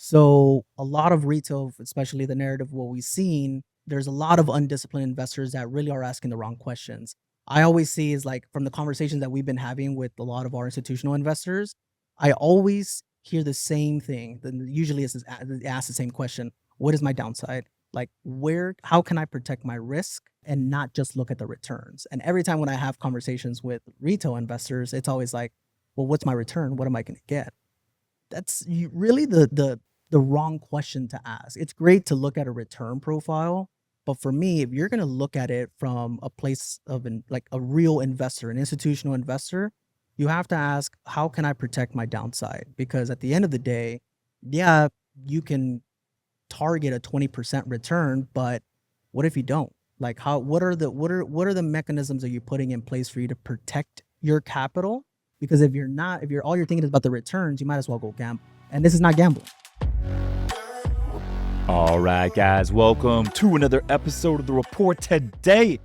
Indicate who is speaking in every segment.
Speaker 1: So a lot of retail, especially the narrative, what we've seen, there's a lot of undisciplined investors that really are asking the wrong questions. I always see is like from the conversations that we've been having with a lot of our institutional investors, I always hear the same thing. Then usually they ask the same question: What is my downside? Like how can I protect my risk and not just look at the returns? And every time when I have conversations with retail investors, it's always like, well, what's my return? What am I going to get? That's really the wrong question to ask. It's great to look at a return profile, but for me, if you're going to look at it from a place of like a real investor, an institutional investor, you have to ask, how can I protect my downside? Because at the end of the day, yeah, you can target a 20% return, but what if you don't? Like what are the mechanisms that you're putting in place for you to protect your capital? Because if you're all you're thinking is about the returns, you might as well go gamble. And this is not gambling.
Speaker 2: All right, guys, welcome to another episode of The Report. Today,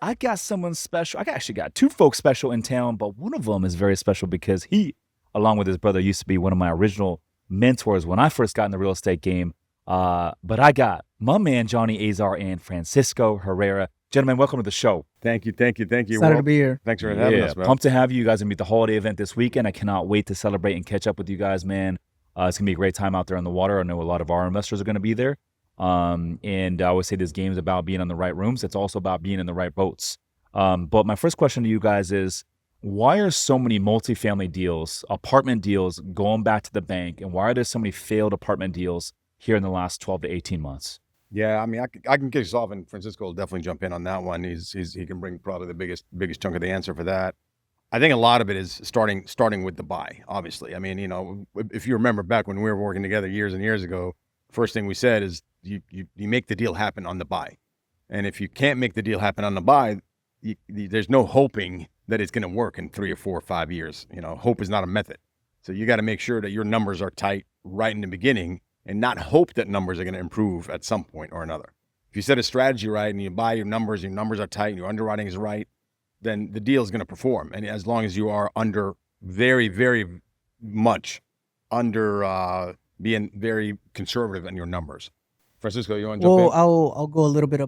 Speaker 2: I got someone special. I actually got two folks special in town, but one of them is very special because he, along with his brother, used to be one of my original mentors when I first got in the real estate game. But I got my man, Johnny Azar, and Francisco Herrera. Gentlemen, welcome to the show.
Speaker 3: Thank you.
Speaker 1: Excited to be here.
Speaker 3: Thanks for having us, man.
Speaker 2: Pumped to have you. You guys going to be at the holiday event this weekend. I cannot wait to celebrate and catch up with you guys, man. It's going to be a great time out there on the water. I know a lot of our investors are going to be there. And I always say this game is about being in the right rooms. It's also about being in the right boats. But my first question to you guys is, why are so many multifamily deals, apartment deals, going back to the bank? And why are there so many failed apartment deals here in the last 12 to 18 months?
Speaker 3: Yeah, I mean, I can kick us off, and Francisco will definitely jump in on that one. He can bring probably the biggest chunk of the answer for that. I think a lot of it is starting with the buy, obviously. I mean, if you remember back when we were working together years and years ago, first thing we said is you make the deal happen on the buy. And if you can't make the deal happen on the buy, there's no hoping that it's going to work in 3 or 4 or 5 years. Hope is not a method. So you got to make sure that your numbers are tight right in the beginning and not hope that numbers are going to improve at some point or another. If you set a strategy right and you buy your numbers are tight and your underwriting is right, then the deal is going to perform. And as long as you are under very, very much under being very conservative in your numbers. Francisco, you want to jump in?
Speaker 1: Well, I'll go a little bit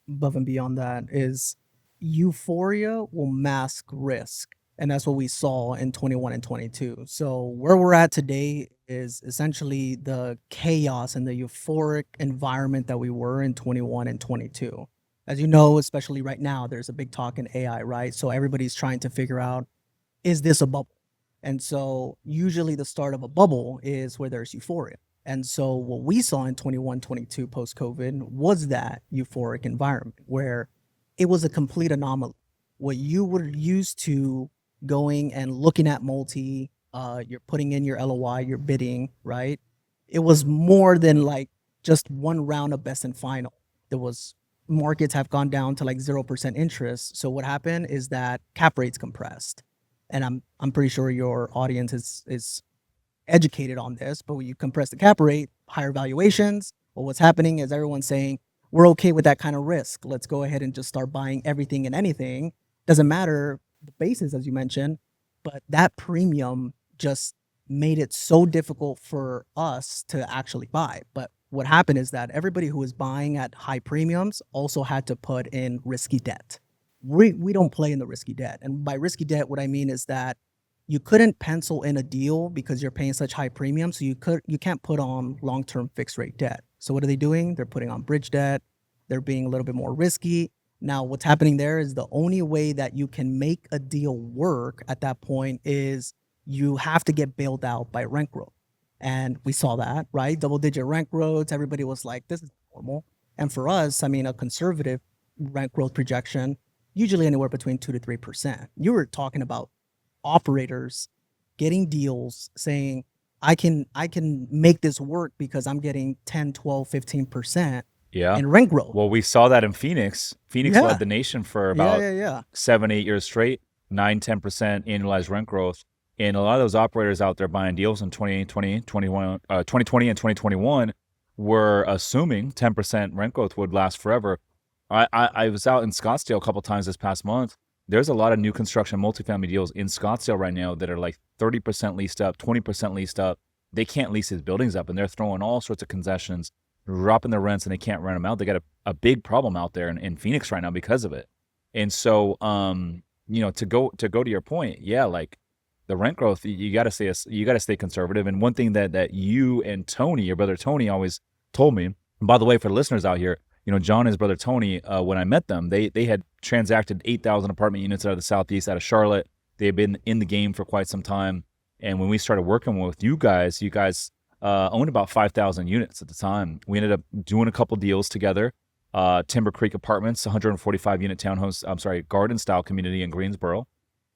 Speaker 1: above and beyond that. Is euphoria will mask risk. And that's what we saw in 21 and 22. So where we're at today is essentially the chaos and the euphoric environment that we were in 21 and 22. As you know, especially right now, there's a big talk in AI, right? So everybody's trying to figure out, is this a bubble? And so usually the start of a bubble is where there's euphoria. And so what we saw in 21, 22 post-COVID was that euphoric environment where it was a complete anomaly. What you were used to going and looking at you're putting in your LOI, you're bidding, right? It was more than like just one round of best and final. There was markets have gone down to like 0% interest. So what happened is that cap rates compressed. And I'm pretty sure your audience is educated on this, but when you compress the cap rate, higher valuations, well, what's happening is everyone's saying, we're okay with that kind of risk. Let's go ahead and just start buying everything and anything. Doesn't matter the basis, as you mentioned, but that premium just made it so difficult for us to actually buy. But what happened is that everybody who was buying at high premiums also had to put in risky debt. We don't play in the risky debt. And by risky debt, what I mean is that you couldn't pencil in a deal because you're paying such high premiums. So you can't put on long-term fixed rate debt. So what are they doing? They're putting on bridge debt. They're being a little bit more risky. Now, what's happening there is the only way that you can make a deal work at that point is you have to get bailed out by rent growth. And we saw that, right? Double-digit rent growth. Everybody was like, this is normal. And for us, I mean, a conservative rent growth projection, usually anywhere between 2 to 3%. You were talking about operators getting deals saying, I can make this work because I'm getting 10, 12, 15% in rent growth.
Speaker 2: Well, we saw that in Phoenix. Phoenix led the nation for about 7, 8 years straight, 9, 10% annualized rent growth. And a lot of those operators out there buying deals in 2020 and 2021 were assuming 10% rent growth would last forever. I was out in Scottsdale a couple times this past month. There's a lot of new construction multifamily deals in Scottsdale right now that are like 30% leased up, 20% leased up. they can't lease his buildings up, and they're throwing all sorts of concessions, dropping the rents, and they can't rent them out. They got a big problem out there in Phoenix right now because of it. And so, to go to your point, yeah, like the rent growth, you got to stay conservative. And one thing that you and Tony, your brother Tony, always told me. And by the way, for the listeners out here, John and his brother Tony, when I met them, they had transacted 8,000 apartment units out of the Southeast, out of Charlotte. They had been in the game for quite some time. And when we started working with you guys owned about 5,000 units at the time. We ended up doing a couple deals together. Timber Creek Apartments, 145 unit garden style community in Greensboro.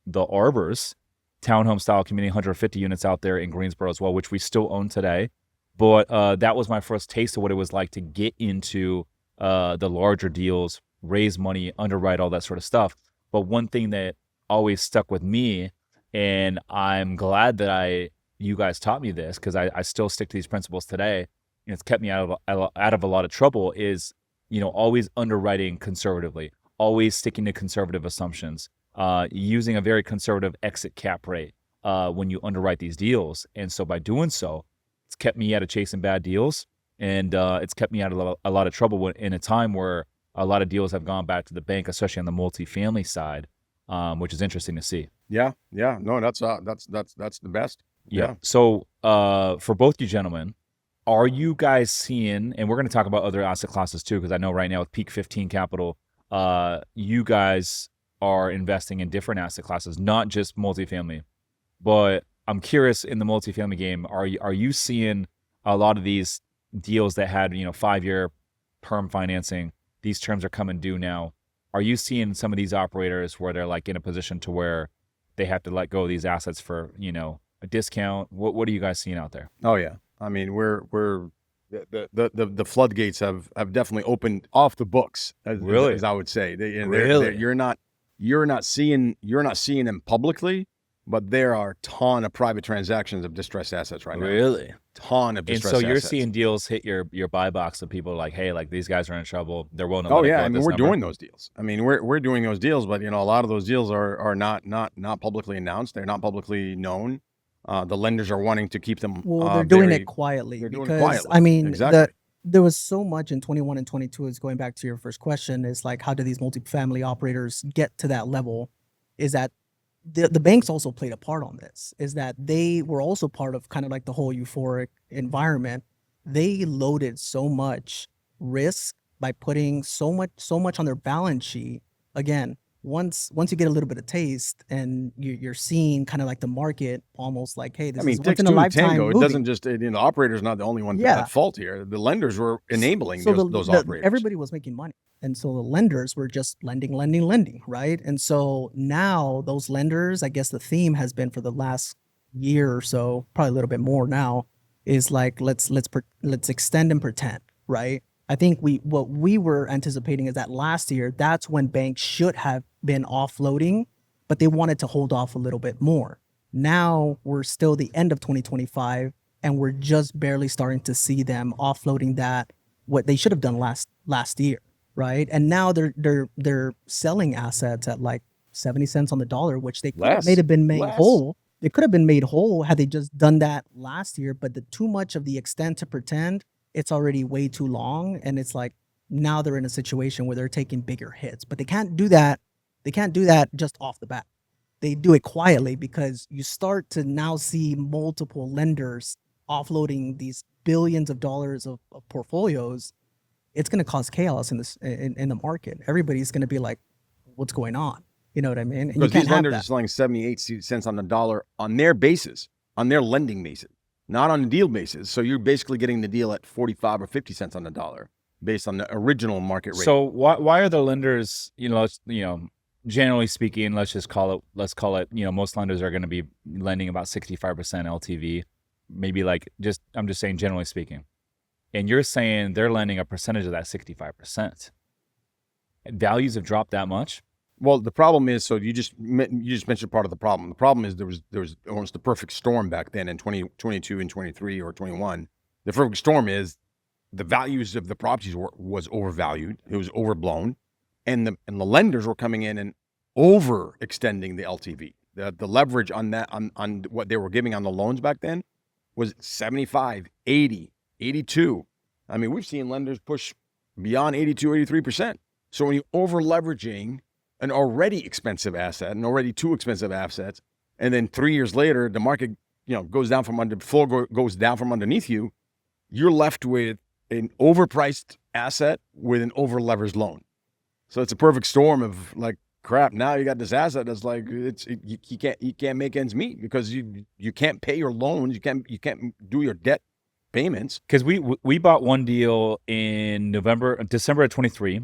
Speaker 2: The Arbors, townhome style community, 150 units out there in Greensboro as well, which we still own today. But that was my first taste of what it was like to get into the larger deals, raise money, underwrite, all that sort of stuff. But one thing that always stuck with me, and I'm glad that you guys taught me this, because I still stick to these principles today, and it's kept me out of a lot of trouble, is always underwriting conservatively, always sticking to conservative assumptions, using a very conservative exit cap rate when you underwrite these deals. And so by doing so, it's kept me out of chasing bad deals, and it's kept me out of a lot of trouble in a time where a lot of deals have gone back to the bank, especially on the multifamily side, which is interesting to see.
Speaker 3: Yeah. No, that's the best.
Speaker 2: Yeah. So for both you gentlemen, are you guys seeing, and we're going to talk about other asset classes too, because I know right now with Peak 15 Capital, you guys are investing in different asset classes, not just multifamily. But I'm curious, in the multifamily game, are you seeing a lot of these deals that had 5-year perm financing? These terms are coming due now. Are you seeing some of these operators where they're like in a position to where they have to let go of these assets for a discount? What are you guys seeing out there?
Speaker 3: Oh yeah, I mean we're the floodgates have definitely opened off the books, as I would say.
Speaker 2: Really?
Speaker 3: You're not seeing them publicly, but there are a ton of private transactions of distressed assets right now.
Speaker 2: Really?
Speaker 3: Ton of distressed assets.
Speaker 2: And so you're seeing deals hit your buy box of people like, hey, like these guys are in trouble. They're willing to
Speaker 3: Oh
Speaker 2: let it
Speaker 3: yeah,
Speaker 2: go
Speaker 3: I
Speaker 2: at
Speaker 3: mean
Speaker 2: this
Speaker 3: we're
Speaker 2: number.
Speaker 3: doing those deals. I mean we're doing those deals, but a lot of those deals are not publicly announced. They're not publicly known. The lenders are wanting to keep them.
Speaker 1: Well, they're doing it quietly,
Speaker 3: they're doing it
Speaker 1: because
Speaker 3: quietly.
Speaker 1: I mean,
Speaker 3: Exactly.
Speaker 1: there was so much in 21 and 22. Is going back to your first question, is like, how do these multifamily operators get to that level? Is that the banks also played a part on this? Is that they were also part of kind of like the whole euphoric environment. They loaded so much risk by putting so much on their balance sheet. Again, once you get a little bit of taste, and you're seeing kind of like the market almost like, hey, this
Speaker 3: I mean,
Speaker 1: is
Speaker 3: it
Speaker 1: once
Speaker 3: takes
Speaker 1: in a
Speaker 3: two to
Speaker 1: lifetime
Speaker 3: tango. It
Speaker 1: movie.
Speaker 3: doesn't just the operator's not the only one
Speaker 1: Yeah.
Speaker 3: at fault here. The lenders were enabling
Speaker 1: So
Speaker 3: those operators.
Speaker 1: everybody was making money, and so the lenders were just lending, right? And so now those lenders, I guess the theme has been for the last year or so, probably a little bit more now, is like, let's extend and pretend, right? I think what we were anticipating is that last year, that's when banks should have been offloading, but they wanted to hold off a little bit more. Now we're still the end of 2025, and we're just barely starting to see them offloading that, what they should have done last year, right? And now they're selling assets at like 70 cents on the dollar, which they could have been made whole. They could have been made whole had they just done that last year, but too much of the extent to pretend, it's already way too long. And it's like, now they're in a situation where they're taking bigger hits, but they can't do that. They can't do that just off the bat. They do it quietly, because you start to now see multiple lenders offloading these billions of dollars of portfolios. It's going to cause chaos in the market. Everybody's going to be like, what's going on? You know what I mean? And
Speaker 3: Because these lenders are selling 78 cents on the dollar on their basis, on their lending basis, not on the deal basis. So you're basically getting the deal at 45 or 50 cents on the dollar based on the original market rate.
Speaker 2: So why are the lenders, generally speaking, let's call it, most lenders are going to be lending about 65% LTV, maybe I'm just saying generally speaking. And you're saying they're lending a percentage of that 65%. Values have dropped that much?
Speaker 3: Well, the problem is, so you just mentioned part of the problem. The problem is there was almost the perfect storm back then in 2022 and 23 or 21. The perfect storm is the values of the properties was overvalued. It was overblown, and the lenders were coming in and overextending the LTV. The leverage on that on what they were giving on the loans back then was 75, 80, 82. I mean, we've seen lenders push beyond 82, 83%. So when you're over leveraging an already expensive asset, and already too expensive assets, and then 3 years later, the market, goes down from goes down from underneath you, you're left with an overpriced asset with an over-leveraged loan. So it's a perfect storm of like, crap, now you got this asset that's like you can't make ends meet because you can't pay your loans, you can't do your debt payments.
Speaker 2: Because we bought one deal in December of 23.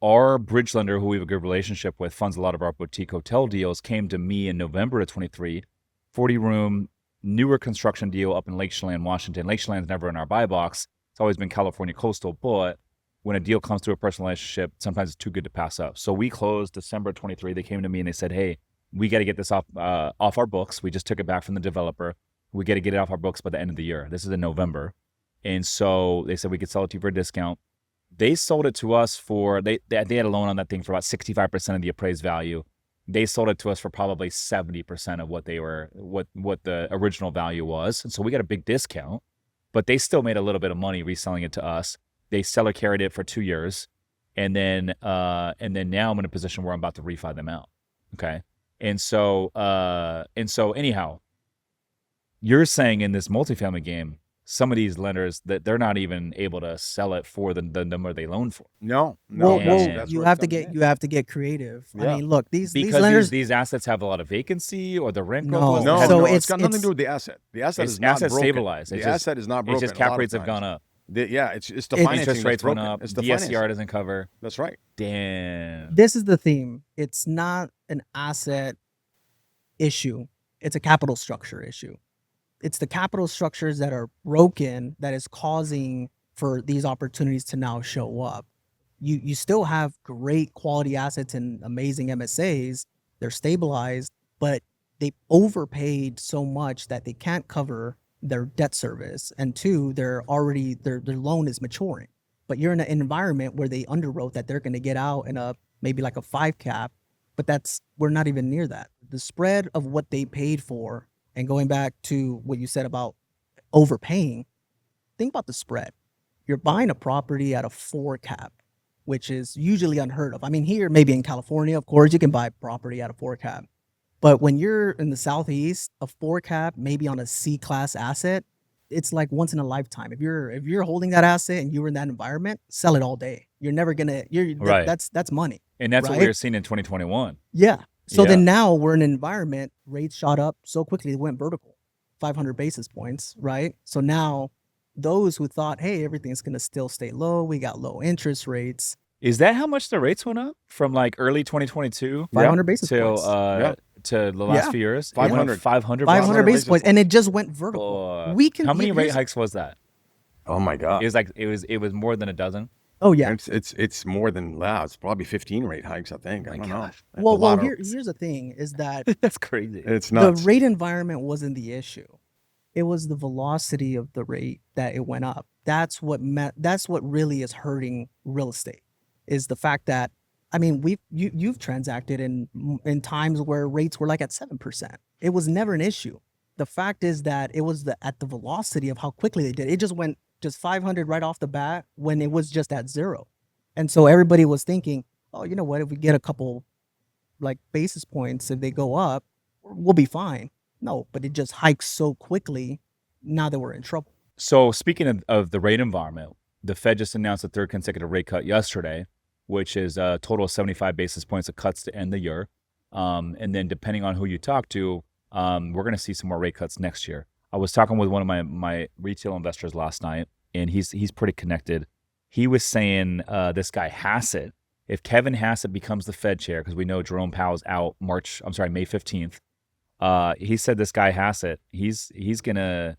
Speaker 2: Our bridge lender, who we have a good relationship with, funds a lot of our boutique hotel deals, came to me in November of 23, 40-room, newer construction deal up in Lake Chelan, Washington. Lake Chelan's never in our buy box. It's always been California coastal, but when a deal comes through a personal relationship, sometimes it's too good to pass up. So we closed December 23. They came to me and they said, hey, we got to get this off our books. We just took it back from the developer. We got to get it off our books by the end of the year. This is in November. And so they said we could sell it to you for a discount. They sold it to us for, they had a loan on that thing for about 65% of the appraised value. They sold it to us for probably 70% of what the original value was. And so we got a big discount, but they still made a little bit of money reselling it to us. They seller carried it for 2 years. And then now I'm in a position where I'm about to refi them out. Okay. And so anyhow, you're saying in this multifamily game, some of these lenders that they're not even able to sell it for the number they loaned for.
Speaker 3: No.
Speaker 1: Well, you have to get creative.
Speaker 3: Yeah.
Speaker 1: I mean, look, these
Speaker 2: Because
Speaker 1: lenders,
Speaker 2: these assets have a lot of vacancy, or the rent
Speaker 1: No.
Speaker 2: growth was
Speaker 3: No,
Speaker 2: has-
Speaker 1: So
Speaker 3: it's got nothing to
Speaker 1: it's-
Speaker 3: do with the asset. The asset
Speaker 2: It's
Speaker 3: is not
Speaker 2: asset
Speaker 3: broken.
Speaker 2: stabilized.
Speaker 3: The
Speaker 2: It's just-
Speaker 3: asset is not broken.
Speaker 2: it's just
Speaker 3: a
Speaker 2: cap
Speaker 3: lot of
Speaker 2: rates have
Speaker 3: times.
Speaker 2: gone up.
Speaker 3: It's the
Speaker 1: It-
Speaker 3: financing
Speaker 2: Interest
Speaker 3: that's
Speaker 2: rates went
Speaker 3: broken.
Speaker 2: up.
Speaker 3: It's the
Speaker 2: DSCR
Speaker 3: financing.
Speaker 2: doesn't cover.
Speaker 3: That's right.
Speaker 2: Damn.
Speaker 1: this is the theme. It's not an asset issue. It's a capital structure issue. It's the capital structures that are broken that is causing for these opportunities to now show up. You still have great quality assets and amazing MSAs. They're stabilized, but they overpaid so much that they can't cover their debt service. And two, their loan is maturing. But you're in an environment where they underwrote that they're going to get out in maybe like a 5 cap, but we're not even near that. The spread of what they paid for, and going back to what you said about overpaying, think about the spread. You're buying a property at a 4 cap, which is usually unheard of. I mean, here, maybe in California, of course, you can buy property at a 4 cap. But when you're in the Southeast, a 4 cap, maybe on a C-class asset, it's like once in a lifetime. If you're holding that asset and you're in that environment, sell it all day. You're never gonna.
Speaker 2: Right.
Speaker 1: That's money.
Speaker 2: And that's what
Speaker 1: right?
Speaker 2: we were seeing in 2021.
Speaker 1: Yeah. So
Speaker 2: Yeah.
Speaker 1: then now we're in an environment, rates shot up so quickly, they went vertical, 500 basis points, right? So now those who thought, hey, everything's going to still stay low, we got low interest rates,
Speaker 2: Is that how much the rates went up from like early 2022
Speaker 1: 500 basis
Speaker 2: till
Speaker 1: points.
Speaker 2: to the last
Speaker 1: Yeah.
Speaker 2: few years? It went up
Speaker 3: 500.
Speaker 2: 500
Speaker 1: 500 basis
Speaker 3: basis
Speaker 1: points, and it just went vertical.
Speaker 2: Boy.
Speaker 1: We can.
Speaker 2: How many rate
Speaker 1: here's-
Speaker 2: hikes was that?
Speaker 3: Oh my God.
Speaker 2: It was like it was more than a dozen.
Speaker 1: Oh yeah.
Speaker 3: It's more than that. It's probably 15 rate hikes, I think. I
Speaker 2: My
Speaker 3: don't know.
Speaker 2: gosh.
Speaker 3: A
Speaker 1: Well,
Speaker 3: lot of-
Speaker 1: here's the thing: is that
Speaker 2: That's crazy.
Speaker 3: it's nuts.
Speaker 1: the rate environment wasn't the issue. It was the velocity of the rate that it went up. That's what really is hurting real estate. Is the fact that, I mean, you've transacted in times where rates were like at 7%. It was never an issue. The fact is that it was at the velocity of how quickly they did. It just went 500 right off the bat when it was just at 0. And so everybody was thinking, oh, you know what, if we get a couple like basis points, if they go up, we'll be fine. No, but it just hikes so quickly. Now that we're in trouble.
Speaker 2: So speaking of the rate environment, the Fed just announced a third consecutive rate cut yesterday, which is a total of 75 basis points of cuts to end the year. And then depending on who you talk to, we're going to see some more rate cuts next year. I was talking with one of my retail investors last night, and he's pretty connected. He was saying this guy Hassett, if Kevin Hassett becomes the Fed chair, because we know Jerome Powell's out May 15th. He said this guy Hassett, he's gonna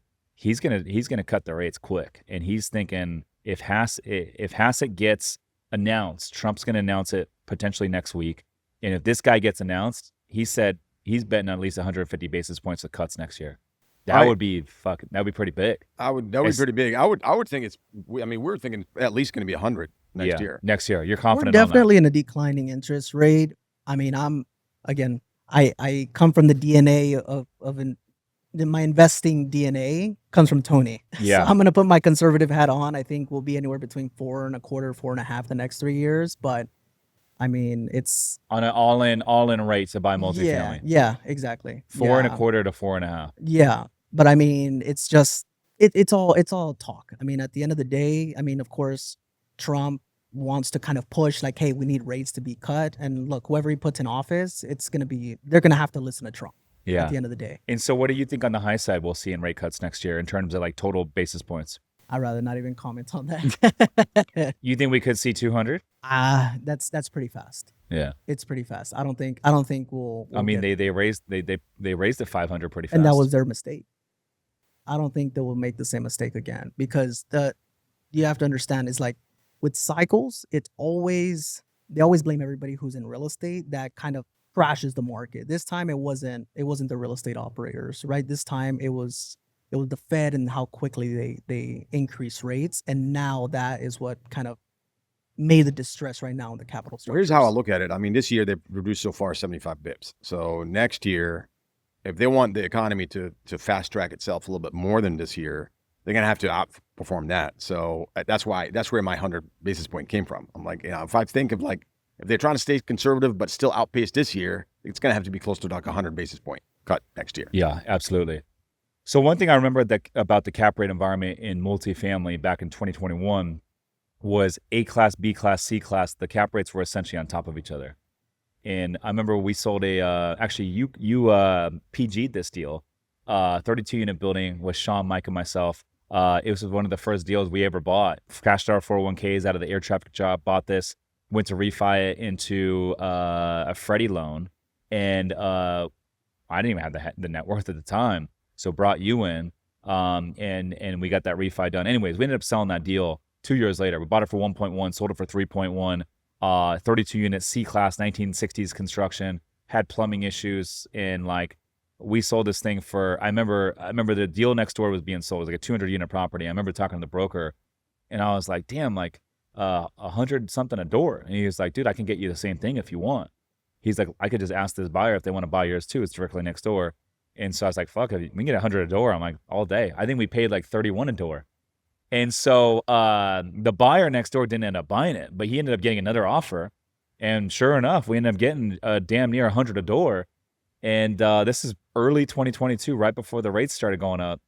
Speaker 2: cut the rates quick, and he's thinking if Hassett gets announced, Trump's gonna announce it potentially next week, and if this guy gets announced, he said he's betting on at least 150 basis points of cuts next year. That'd be pretty big.
Speaker 3: that would be pretty big. I would think we're thinking at least going to be 100 next year.
Speaker 2: Next year, you're
Speaker 1: We're
Speaker 2: confident on that.
Speaker 1: definitely in a declining interest rate. I mean, I come from the DNA of my investing DNA comes from Tony.
Speaker 2: Yeah.
Speaker 1: So I'm gonna put my conservative hat on. I think we'll be anywhere between 4.25, 4.5 the next 3 years. But I mean, it's
Speaker 2: On an all-in rate to buy multifamily.
Speaker 1: yeah, exactly.
Speaker 2: 4.25 to 4.5.
Speaker 1: Yeah, but I mean, it's just it's all talk. I mean, at the end of the day, I mean, of course, Trump wants to kind of push like, hey, we need rates to be cut. And look, whoever he puts in office, they're gonna have to listen to Trump at
Speaker 2: Yeah.
Speaker 1: the end of the day.
Speaker 2: And so what do you think on the high side we'll see in rate cuts next year in terms of like total basis points?
Speaker 1: I'd rather not even comment on that.
Speaker 2: You think we could see 200?
Speaker 1: That's pretty fast.
Speaker 2: Yeah.
Speaker 1: It's pretty fast. I don't think we'll
Speaker 2: I mean,
Speaker 1: get,
Speaker 2: they raised it 500 pretty fast.
Speaker 1: and that was their mistake. I don't think they will make the same mistake again, because you have to understand is like with cycles, they always blame everybody who's in real estate that kind of crashes the market. This time it wasn't the real estate operators, right? This time it was the Fed and how quickly they increase rates, and now that is what kind of made the distress right now in the capital structures.
Speaker 3: Here's how I look at it. I mean, this year they've reduced so far 75 bips. So next year, if they want the economy to fast track itself a little bit more than this year, they're gonna have to outperform that. So that's where my 100 basis point came from. I'm like, if I think of like, if they're trying to stay conservative but still outpace this year, it's gonna have to be close to like 100 basis point cut next year.
Speaker 2: Yeah, absolutely. So one thing I remember about the cap rate environment in multifamily back in 2021 was A class, B class, C class. The cap rates were essentially on top of each other. And I remember we sold actually you PG'd this deal, 32 unit building with Sean, Mike, and myself. It was one of the first deals we ever bought. Cashed our 401ks out of the air traffic job, bought this, went to refi it into a Freddie loan. And I didn't even have the net worth at the time. So brought you in, and we got that refi done. Anyways, we ended up selling that deal 2 years later. We bought it for 1.1, sold it for 3.1. 32 unit C-class 1960s construction, had plumbing issues, and like we sold this thing for, I remember the deal next door was being sold. It was like a 200 unit property. I remember talking to the broker, and I was like, damn, like 100 something a door. And he was like, dude, I can get you the same thing if you want. He's like, I could just ask this buyer if they want to buy yours too. It's directly next door. And so I was like, fuck, we can get 100 a door. I'm like, all day. I think we paid like 31 a door. And so the buyer next door didn't end up buying it, but he ended up getting another offer. And sure enough, we ended up getting damn near 100 a door. And this is early 2022, right before the rates started going up.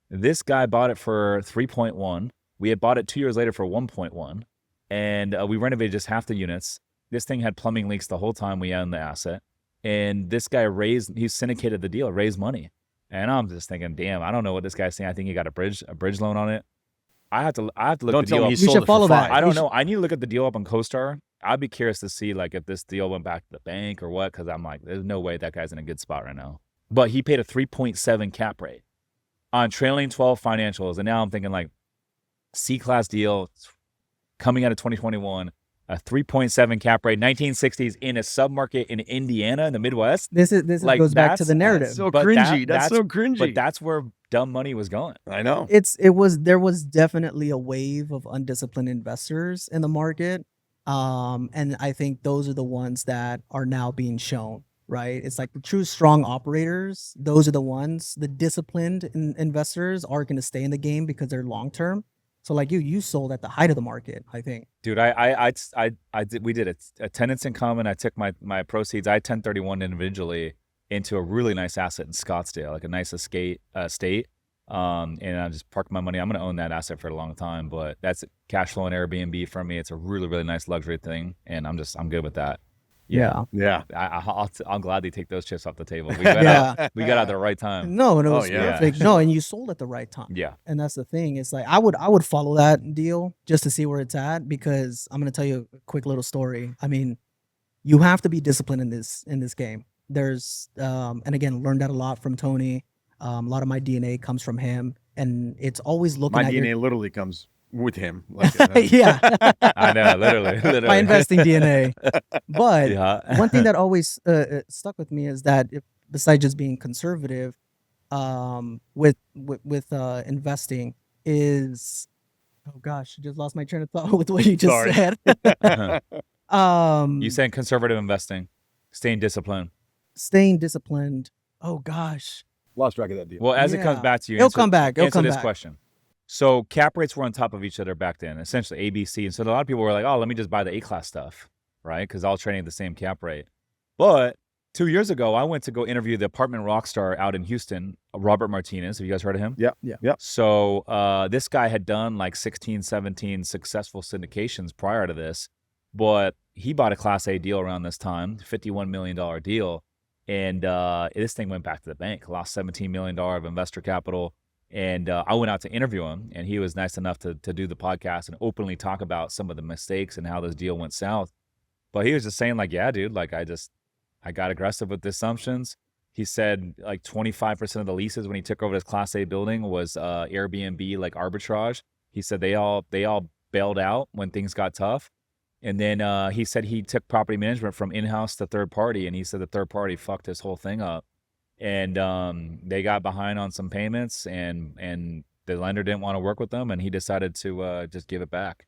Speaker 2: This guy bought it for 3.1. We had bought it 2 years later for 1.1. And we renovated just half the units. This thing had plumbing leaks the whole time we owned the asset. And this guy he syndicated the deal, raised money. And I'm just thinking, damn, I don't know what this guy's saying. I think he got a bridge loan on it. I have to look
Speaker 3: Don't
Speaker 2: the
Speaker 3: tell
Speaker 2: deal
Speaker 3: me
Speaker 2: up.
Speaker 3: he
Speaker 1: We
Speaker 3: sold
Speaker 1: should
Speaker 3: it for
Speaker 1: follow that.
Speaker 3: $5.
Speaker 2: I don't know. I need to look at the deal up on CoStar. I'd be curious to see like if this deal went back to the bank or what, because I'm like, there's no way that guy's in a good spot right now. But he paid a 3.7 cap rate on trailing 12 financials. And now I'm thinking like C-class deal coming out of 2021, a 3.7 cap rate, 1960s in a submarket in Indiana in the Midwest.
Speaker 1: This
Speaker 2: Like,
Speaker 1: goes back to the
Speaker 2: that's
Speaker 1: narrative.
Speaker 3: So
Speaker 2: But
Speaker 3: cringy.
Speaker 2: that's-
Speaker 3: That's so cringy.
Speaker 2: But that's where dumb money was going.
Speaker 3: I know.
Speaker 1: There was definitely a wave of undisciplined investors in the market. And I think those are the ones that are now being shown, right? It's like the true strong operators. Those are the ones, the disciplined investors are going to stay in the game because they're long-term. So like you sold at the height of the market, I think.
Speaker 2: Dude, we did a tenants in common. I took my proceeds. I 1031 individually into a really nice asset in Scottsdale, like a nice estate. And I just parked my money. I'm going to own that asset for a long time, but that's cash flow and Airbnb for me. It's a really, really nice luxury thing. And I'm good with that.
Speaker 1: Yeah.
Speaker 3: Yeah.
Speaker 2: I'll gladly take those chips off the table. We got out, we got out at the right time.
Speaker 1: No, it was
Speaker 3: yeah.
Speaker 1: perfect. No, and you sold at the right time.
Speaker 2: Yeah.
Speaker 1: And that's the thing. It's like I would follow that deal just to see where it's at, because I'm gonna tell you a quick little story. I mean, you have to be disciplined in this game. There's and again, learned that a lot from Tony. A lot of my DNA comes from him, and it's always looking
Speaker 3: My
Speaker 1: at
Speaker 3: DNA
Speaker 1: your
Speaker 3: literally comes with him. Like,
Speaker 1: yeah,
Speaker 2: I know, literally.
Speaker 1: my investing DNA. But
Speaker 2: Yeah.
Speaker 1: one thing that always stuck with me is that besides just being conservative, with investing is, oh gosh, I just lost my train of thought with what you just
Speaker 3: Sorry.
Speaker 1: said.
Speaker 2: You saying conservative investing, staying disciplined.
Speaker 1: Staying disciplined. Oh gosh,
Speaker 3: Lost track of that deal.
Speaker 2: Well, as it comes
Speaker 1: Yeah.
Speaker 2: back to you,
Speaker 1: It'll come back. It'll
Speaker 2: answer
Speaker 1: come
Speaker 2: this
Speaker 1: back.
Speaker 2: question. So cap rates were on top of each other back then, essentially A, B, C. And so a lot of people were like, oh, let me just buy the A-class stuff, right? Because all trading at the same cap rate. But 2 years ago, I went to go interview the apartment rock star out in Houston, Robert Martinez. Have you guys heard of him?
Speaker 3: Yeah.
Speaker 1: Yeah.
Speaker 3: Yeah.
Speaker 2: So this guy had done like 16, 17 successful syndications prior to this, but he bought a Class A deal around this time, $51 million deal. And this thing went back to the bank, lost $17 million of investor capital. And I went out to interview him, and he was nice enough to do the podcast and openly talk about some of the mistakes and how this deal went south. But he was just saying like, yeah, dude, like I got aggressive with the assumptions. He said like 25% of the leases when he took over this Class A building was Airbnb like arbitrage. He said they all bailed out when things got tough. And then he said he took property management from in-house to third party, and he said the third party fucked this whole thing up. And they got behind on some payments, and the lender didn't want to work with them, and he decided to just give it back.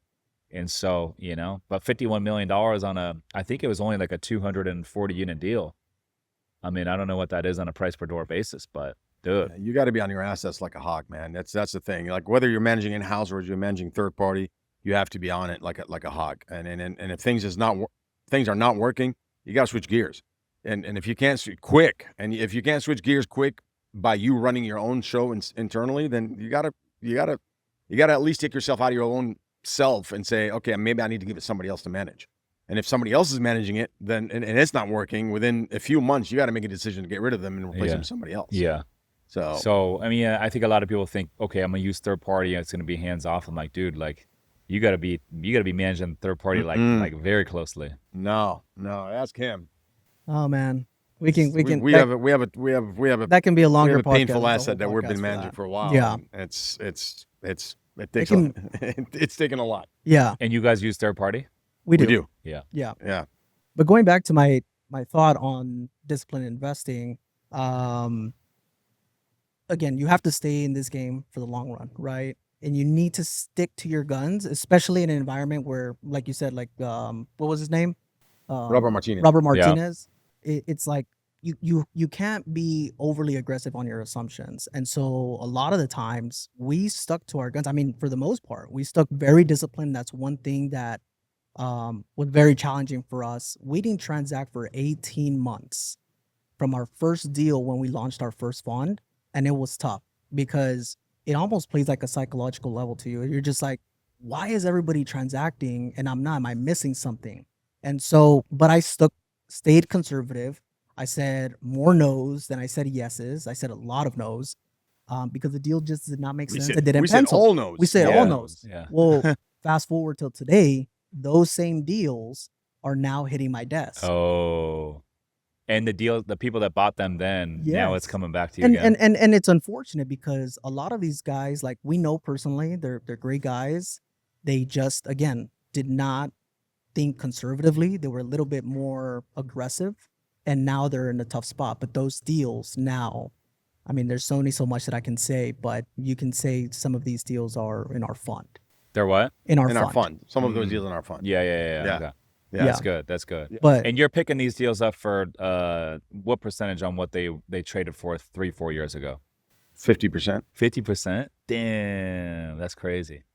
Speaker 2: And so, but $51 million on I think it was only like a 240 unit deal. I mean, I don't know what that is on a price per door basis, but dude.
Speaker 3: Yeah, you got to be on your assets like a hawk, man. That's the thing. Like whether you're managing in-house or you're managing third party, you have to be on it like a hawk. And if things are not working, you got to switch gears. And if you can't if you can't switch gears quick by you running your own show internally, then you gotta at least take yourself out of your own self and say, okay, maybe I need to give it somebody else to manage. And if somebody else is managing it, then and it's not working, within a few months, you got to make a decision to get rid of them and replace them with somebody else.
Speaker 2: Yeah. So I mean, I think a lot of people think, okay, I'm gonna use third party, and it's gonna be hands off. I'm like, dude, like you gotta be managing third party like very closely.
Speaker 3: No, ask him.
Speaker 1: Oh man, we have a
Speaker 3: that
Speaker 1: can be a longer
Speaker 3: painful
Speaker 1: podcast,
Speaker 3: asset that we've been managing for a while.
Speaker 1: Yeah,
Speaker 3: it's taken a lot.
Speaker 1: Yeah,
Speaker 2: and you guys use third party?
Speaker 1: We do.
Speaker 2: Yeah.
Speaker 1: But going back to my thought on disciplined investing, again, you have to stay in this game for the long run, right? And you need to stick to your guns, especially in an environment where, like you said, like what was his name?
Speaker 3: Robert Martinez.
Speaker 1: Robert Martinez. Yeah. It's like you can't be overly aggressive on your assumptions. And so a lot of the times we stuck to our guns. I mean, for the most part, we stuck very disciplined. That's one thing that was very challenging for us. We didn't transact for 18 months from our first deal when we launched our first fund. And it was tough because it almost plays like a psychological level to you. You're just like, why is everybody transacting and I'm not? Am I missing something? And so, but I stayed conservative. I said more no's than I said yeses. I said a lot of no's because the deal just did not make sense. It didn't pencil.
Speaker 3: We said all no's.
Speaker 1: We said all no's.
Speaker 2: Yeah.
Speaker 1: Well, fast forward till today, those same deals are now hitting my desk.
Speaker 2: Oh. And the people that bought them then, now it's coming back to you
Speaker 1: again.
Speaker 2: And
Speaker 1: it's unfortunate because a lot of these guys, like we know personally, they're great guys. They just, again, did not think conservatively. They were a little bit more aggressive, and now they're in a tough spot. But those deals now, I mean, there's only so much that I can say, but you can say some of these deals are in our fund.
Speaker 2: They're what?
Speaker 1: In our fund.
Speaker 3: Some of those deals in our fund.
Speaker 2: Yeah.
Speaker 3: Yeah.
Speaker 2: Okay. Yeah, that's good. That's good.
Speaker 3: Yeah.
Speaker 1: But
Speaker 2: And you're picking these deals up for what percentage on what they traded for 3-4 years ago?
Speaker 3: 50%.
Speaker 2: 50%? Damn, that's crazy.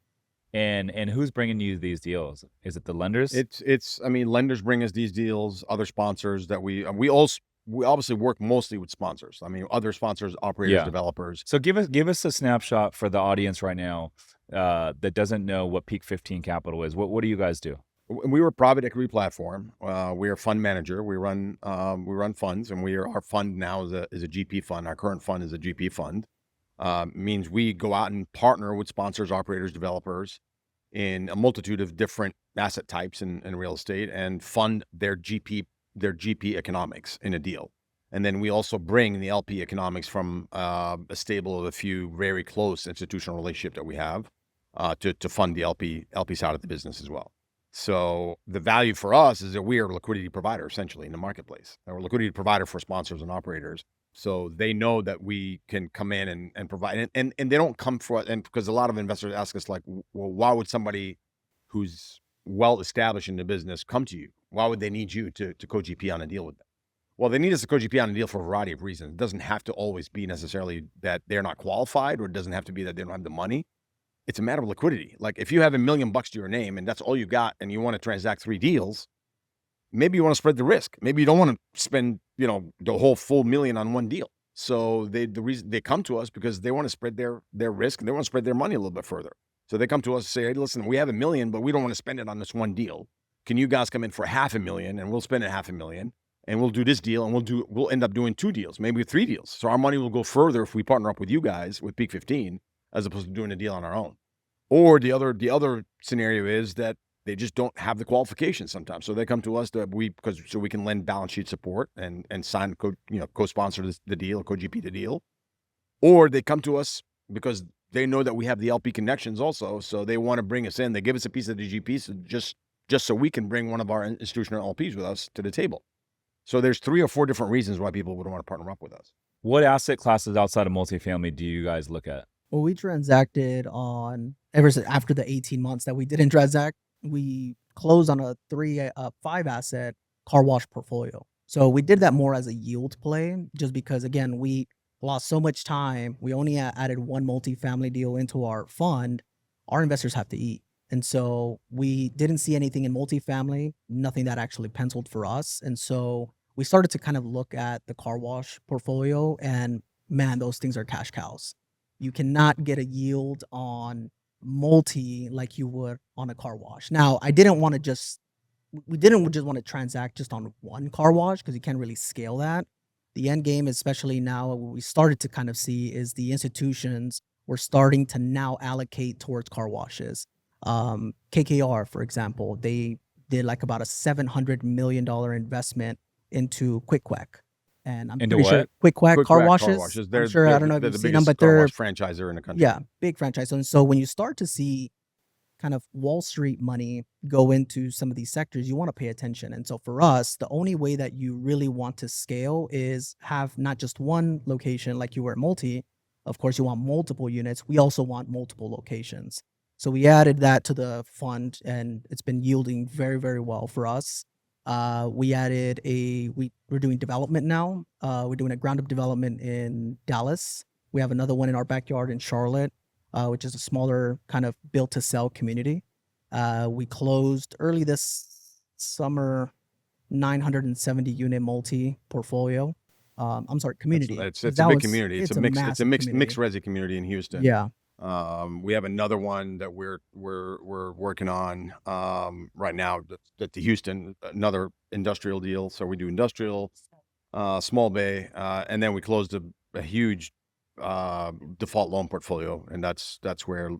Speaker 2: And who's bringing you these deals? Is it the lenders?
Speaker 3: It's I mean, lenders bring us these deals, other sponsors that we obviously work mostly with sponsors. I mean, other sponsors, operators, developers.
Speaker 2: So give us a snapshot for the audience right now that doesn't know what Peak 15 Capital is. What do you guys do?
Speaker 3: We were a private equity platform. We are a fund manager. We run funds, and our fund now is a GP fund. Our current fund is a GP fund. Means we go out and partner with sponsors, operators, developers in a multitude of different asset types in real estate and fund their GP economics in a deal. And then we also bring the LP economics from a stable of a few very close institutional relationships that we have to fund the LP side of the business as well. So the value for us is that we are a liquidity provider essentially in the marketplace. We're a liquidity provider for sponsors and operators. So they know that we can come in and provide, and they don't come for it. And because a lot of investors ask us like, well, why would somebody who's well established in the business come to you? Why would they need you to co-GP on a deal with them? Well, they need us to co-GP on a deal for a variety of reasons. It doesn't have to always be necessarily that they're not qualified, or it doesn't have to be that they don't have the money. It's a matter of liquidity. Like if you have $1 million to your name and that's all you got and you want to transact 3 deals, maybe you want to spread the risk. Maybe you don't want to spend, the whole full $1 million on one deal. So the reason they come to us because they want to spread their risk and they want to spread their money a little bit further. So they come to us and say, hey, listen, we have $1 million, but we don't want to spend it on this one deal. Can you guys come in for $500,000 and we'll spend it $500,000 and we'll do this deal and we'll end up doing 2 deals, maybe 3 deals. So our money will go further if we partner up with you guys with Peak 15 as opposed to doing a deal on our own. Or the other scenario is that they just don't have the qualifications sometimes. So they come to us so we can lend balance sheet support and sign co-sponsor the deal, co-GP the deal. Or they come to us because they know that we have the LP connections also. So they want to bring us in. They give us a piece of the GP so just so we can bring one of our institutional LPs with us to the table. So there's 3 or 4 different reasons why people would want to partner up with us.
Speaker 2: What asset classes outside of multifamily do you guys look at?
Speaker 1: Well, we transacted on ever since after the 18 months that we didn't transact, we closed on a 5 asset car wash portfolio. So we did that more as a yield play, just because again, we lost so much time. We only added 1 multifamily deal into our fund. Our investors have to eat. And so we didn't see anything in multifamily, nothing that actually penciled for us. And so we started to kind of look at the car wash portfolio, and man, those things are cash cows. You cannot get a yield on multi like you would on a car wash. Now, we didn't just want to transact just on one car wash because you can't really scale that. The end game, especially now, what we started to kind of see is the institutions were starting to now allocate towards car washes. KKR, for example, they did like about a $700 million investment into Quick Quack. And I'm
Speaker 2: Into
Speaker 1: pretty sure
Speaker 2: what?
Speaker 1: Quick Quack
Speaker 3: Quick
Speaker 1: car
Speaker 3: Quack
Speaker 1: washes. I'm
Speaker 3: They're,
Speaker 1: sure, I
Speaker 3: they're,
Speaker 1: don't know if
Speaker 3: they're
Speaker 1: you've
Speaker 3: the
Speaker 1: seen them,
Speaker 3: biggest
Speaker 1: but
Speaker 3: car
Speaker 1: they're,
Speaker 3: wash franchisor in the country.
Speaker 1: yeah, big franchise. And so when you start to see kind of Wall Street money go into some of these sectors, you want to pay attention. And so for us, the only way that you really want to scale is have not just one location like you were at multi. Of course, you want multiple units. We also want multiple locations. So we added that to the fund, and it's been yielding very, very well for us. We're doing development now. We're doing a ground up development in Dallas. We have another one in our backyard in Charlotte, which is a smaller kind of built to sell community. We closed early this summer, 970 unit multi portfolio. I'm sorry, community.
Speaker 3: It's a big community. It's a mixed resi community in Houston.
Speaker 1: Yeah.
Speaker 3: We have another one that we're working on right now at the Houston, another industrial deal. So we do industrial, small bay, and then we closed a huge default loan portfolio, and that's where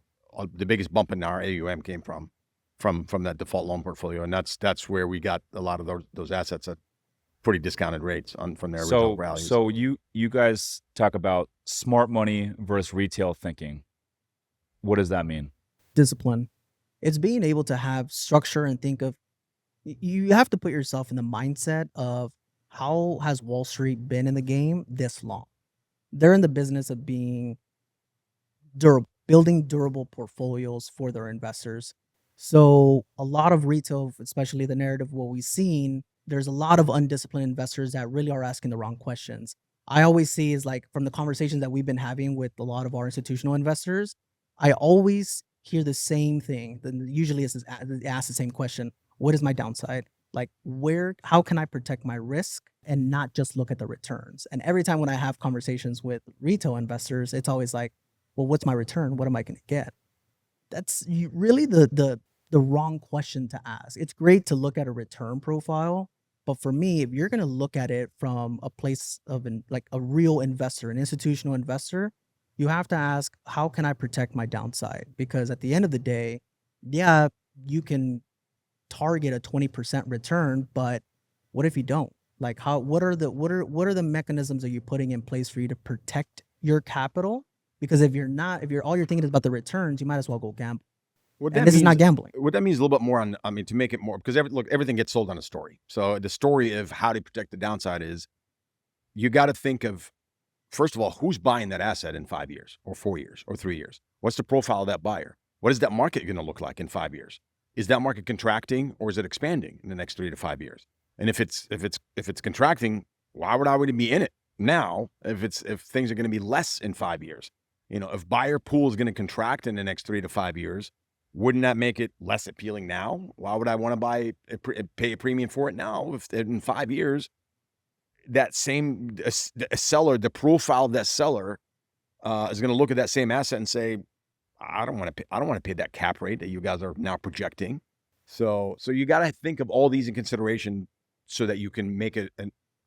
Speaker 3: the biggest bump in our AUM came from that default loan portfolio, and that's where we got a lot of those assets at pretty discounted rates from their original values.
Speaker 2: So you guys talk about smart money versus retail thinking. What does that mean?
Speaker 1: Discipline. It's being able to have structure and think of, you have to put yourself in the mindset of how has Wall Street been in the game this long? They're in the business of being durable, building durable portfolios for their investors. So a lot of retail, especially the narrative, what we've seen, there's a lot of undisciplined investors that really are asking the wrong questions. I always see is like from the conversations that we've been having with a lot of our institutional investors, I always hear the same thing. Then usually it's they ask the same question: what is my downside? Like how can I protect my risk and not just look at the returns? And every time when I have conversations with retail investors, it's always like, well, what's my return? What am I going to get? That's really the wrong question to ask. It's great to look at a return profile, but for me, if you're going to look at it from a place of like a real investor, an institutional investor, you have to ask, how can I protect my downside? Because at the end of the day, yeah, you can target a 20% return, but what if you don't? Like what are the mechanisms that you're putting in place for you to protect your capital? Because if all you're thinking is about the returns, you might as well go gamble. This is not gambling.
Speaker 3: What that means is a little bit more to make it more, because everything gets sold on a story. So the story of how to protect the downside is you got to think of, first of all, who's buying that asset in 5 years or 4 years or 3 years? What's the profile of that buyer? What is that market going to look like in 5 years? Is that market contracting or is it expanding in the next 3 to 5 years? And if it's contracting, why would I really be in it now if things are going to be less in 5 years? If buyer pool is going to contract in the next 3 to 5 years, wouldn't that make it less appealing now? Why would I want to pay a premium for it now if in 5 years that same a seller, the profile of that seller is going to look at that same asset and say, I don't want to pay that cap rate that you guys are now projecting. So you got to think of all these in consideration so that you can make an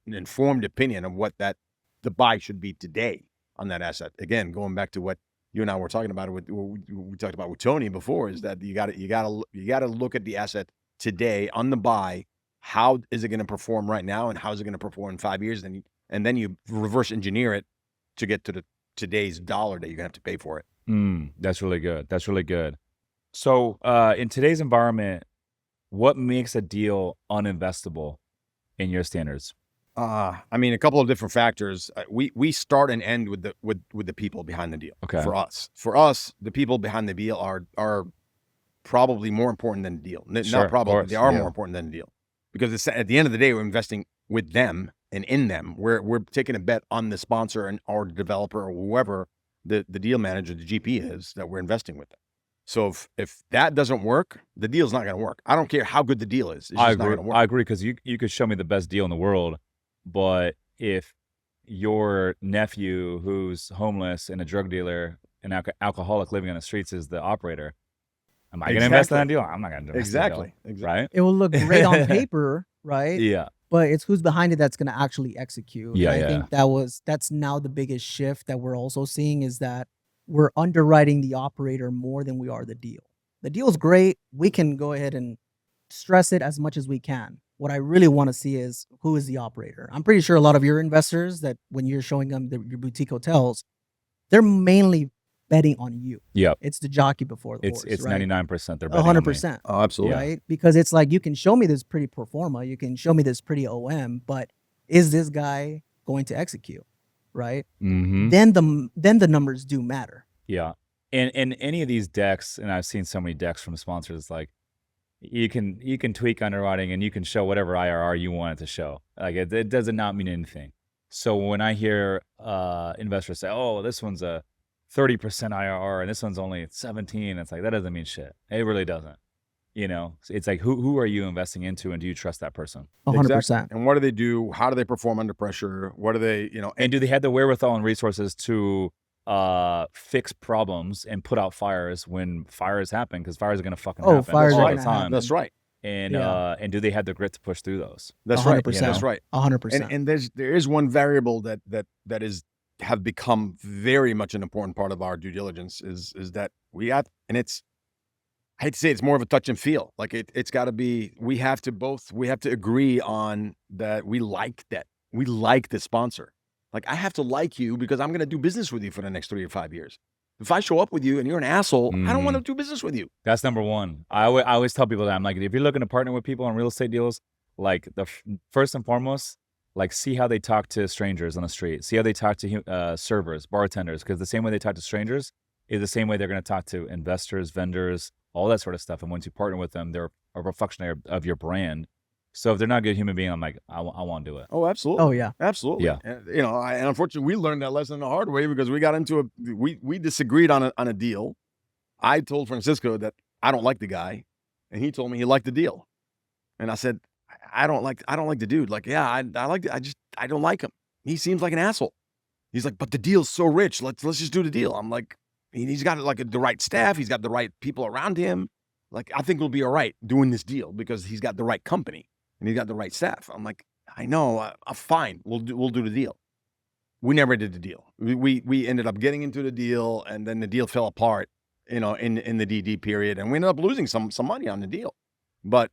Speaker 3: informed opinion of what the buy should be today on that asset. Again, going back to what you and I were talking about we talked about with Tony before, is that you got to look at the asset today on the buy. How is it going to perform right now, and how is it going to perform in 5 years? And then you reverse engineer it to get to today's dollar that you're going to have to pay for it.
Speaker 2: That's really good. That's really good. So in today's environment, what makes a deal uninvestable in your standards?
Speaker 3: I mean, a couple of different factors. We start and end with the people behind the deal.
Speaker 2: Okay.
Speaker 3: For us, the people behind the deal are probably more important than the deal.
Speaker 2: Sure,
Speaker 3: Not probably,
Speaker 2: of course,
Speaker 3: they are
Speaker 2: yeah.
Speaker 3: more important than the deal, because at the end of the day, we're investing with them and in them. We're taking a bet on the sponsor and or the developer or whoever the deal manager, the GP is, that we're investing with them. So if that doesn't work, the deal's not going to work. I don't care how good the deal is. It's just not going to work.
Speaker 2: I agree, because you could show me the best deal in the world, but if your nephew who's homeless and a drug dealer and alcoholic living on the streets is the operator, am I going to invest in that deal? I'm not going to invest in that deal.
Speaker 3: Exactly.
Speaker 2: Right?
Speaker 1: It will look great on paper, right?
Speaker 2: Yeah.
Speaker 1: But it's who's behind it that's going to actually execute.
Speaker 2: Yeah,
Speaker 1: And I think that's now the biggest shift that we're also seeing, is that we're underwriting the operator more than we are the deal. The deal's great. We can go ahead and stress it as much as we can. What I really want to see is who is the operator. I'm pretty sure a lot of your investors, that when you're showing them your boutique hotels, they're mainly betting on you.
Speaker 2: Yeah.
Speaker 1: It's the jockey before the horse.
Speaker 2: It's
Speaker 1: right?
Speaker 2: 99%. They're betting on me.
Speaker 1: 100%.
Speaker 3: Oh, absolutely.
Speaker 1: Right? Because it's like, you can show me this pretty pro forma, you can show me this pretty OM, but is this guy going to execute? Right?
Speaker 2: Mm-hmm.
Speaker 1: Then the numbers do matter.
Speaker 2: Yeah. And any of these decks, and I've seen so many decks from sponsors, like you can tweak underwriting and you can show whatever IRR you want it to show. Like it does not mean anything. So when I hear investors say, "Oh, this one's a 30% IRR and this one's only 17," it's like, that doesn't mean shit. It really doesn't. It's like, who are you investing into, and do you trust that person?
Speaker 1: 100%.
Speaker 3: And what do they do? How do they perform under pressure? What do they,
Speaker 2: And do they have the wherewithal and resources to fix problems and put out fires when fires happen? Because fires are going to fucking happen
Speaker 1: fires
Speaker 2: all
Speaker 1: are
Speaker 2: the
Speaker 1: gonna
Speaker 2: time.
Speaker 1: happen.
Speaker 3: That's right.
Speaker 2: And
Speaker 1: Yeah.
Speaker 2: do they have the grit to push through those?
Speaker 3: That's right.
Speaker 1: 100%.
Speaker 3: That's right.
Speaker 1: 100%.
Speaker 3: And there is one variable that have become very much an important part of our due diligence is that we have, and it's, I hate to say, it's more of a touch and feel. Like it's got to be, we have to agree on that. We like the sponsor. Like, I have to like you because I'm going to do business with you for the next 3 or 5 years. If I show up with you and you're an asshole, I don't want to do business with you.
Speaker 2: That's number one. I always tell people that. I'm like, if you're looking to partner with people on real estate deals, like first and foremost, like, see how they talk to strangers on the street. See how they talk to servers, bartenders, because the same way they talk to strangers is the same way they're going to talk to investors, vendors, all that sort of stuff. And once you partner with them, they're a reflection of your brand. So if they're not a good human being, I'm like, I won't do it.
Speaker 3: Oh, absolutely.
Speaker 1: Oh, yeah.
Speaker 3: Absolutely.
Speaker 2: Yeah.
Speaker 3: And, and unfortunately, we learned that lesson the hard way because we got into we disagreed on a deal. I told Francisco that I don't like the guy, and he told me he liked the deal. And I said, I don't like the dude. Like, yeah, I don't like him. He seems like an asshole. He's like, but the deal's so rich. Let's just do the deal. I'm like, he's got like the right staff. He's got the right people around him. Like, I think we'll be all right doing this deal because he's got the right company and he's got the right staff. I'm like, I know, fine. We'll do the deal. We never did the deal. We ended up getting into the deal, and then the deal fell apart, in the DD period, and we ended up losing some money on the deal. But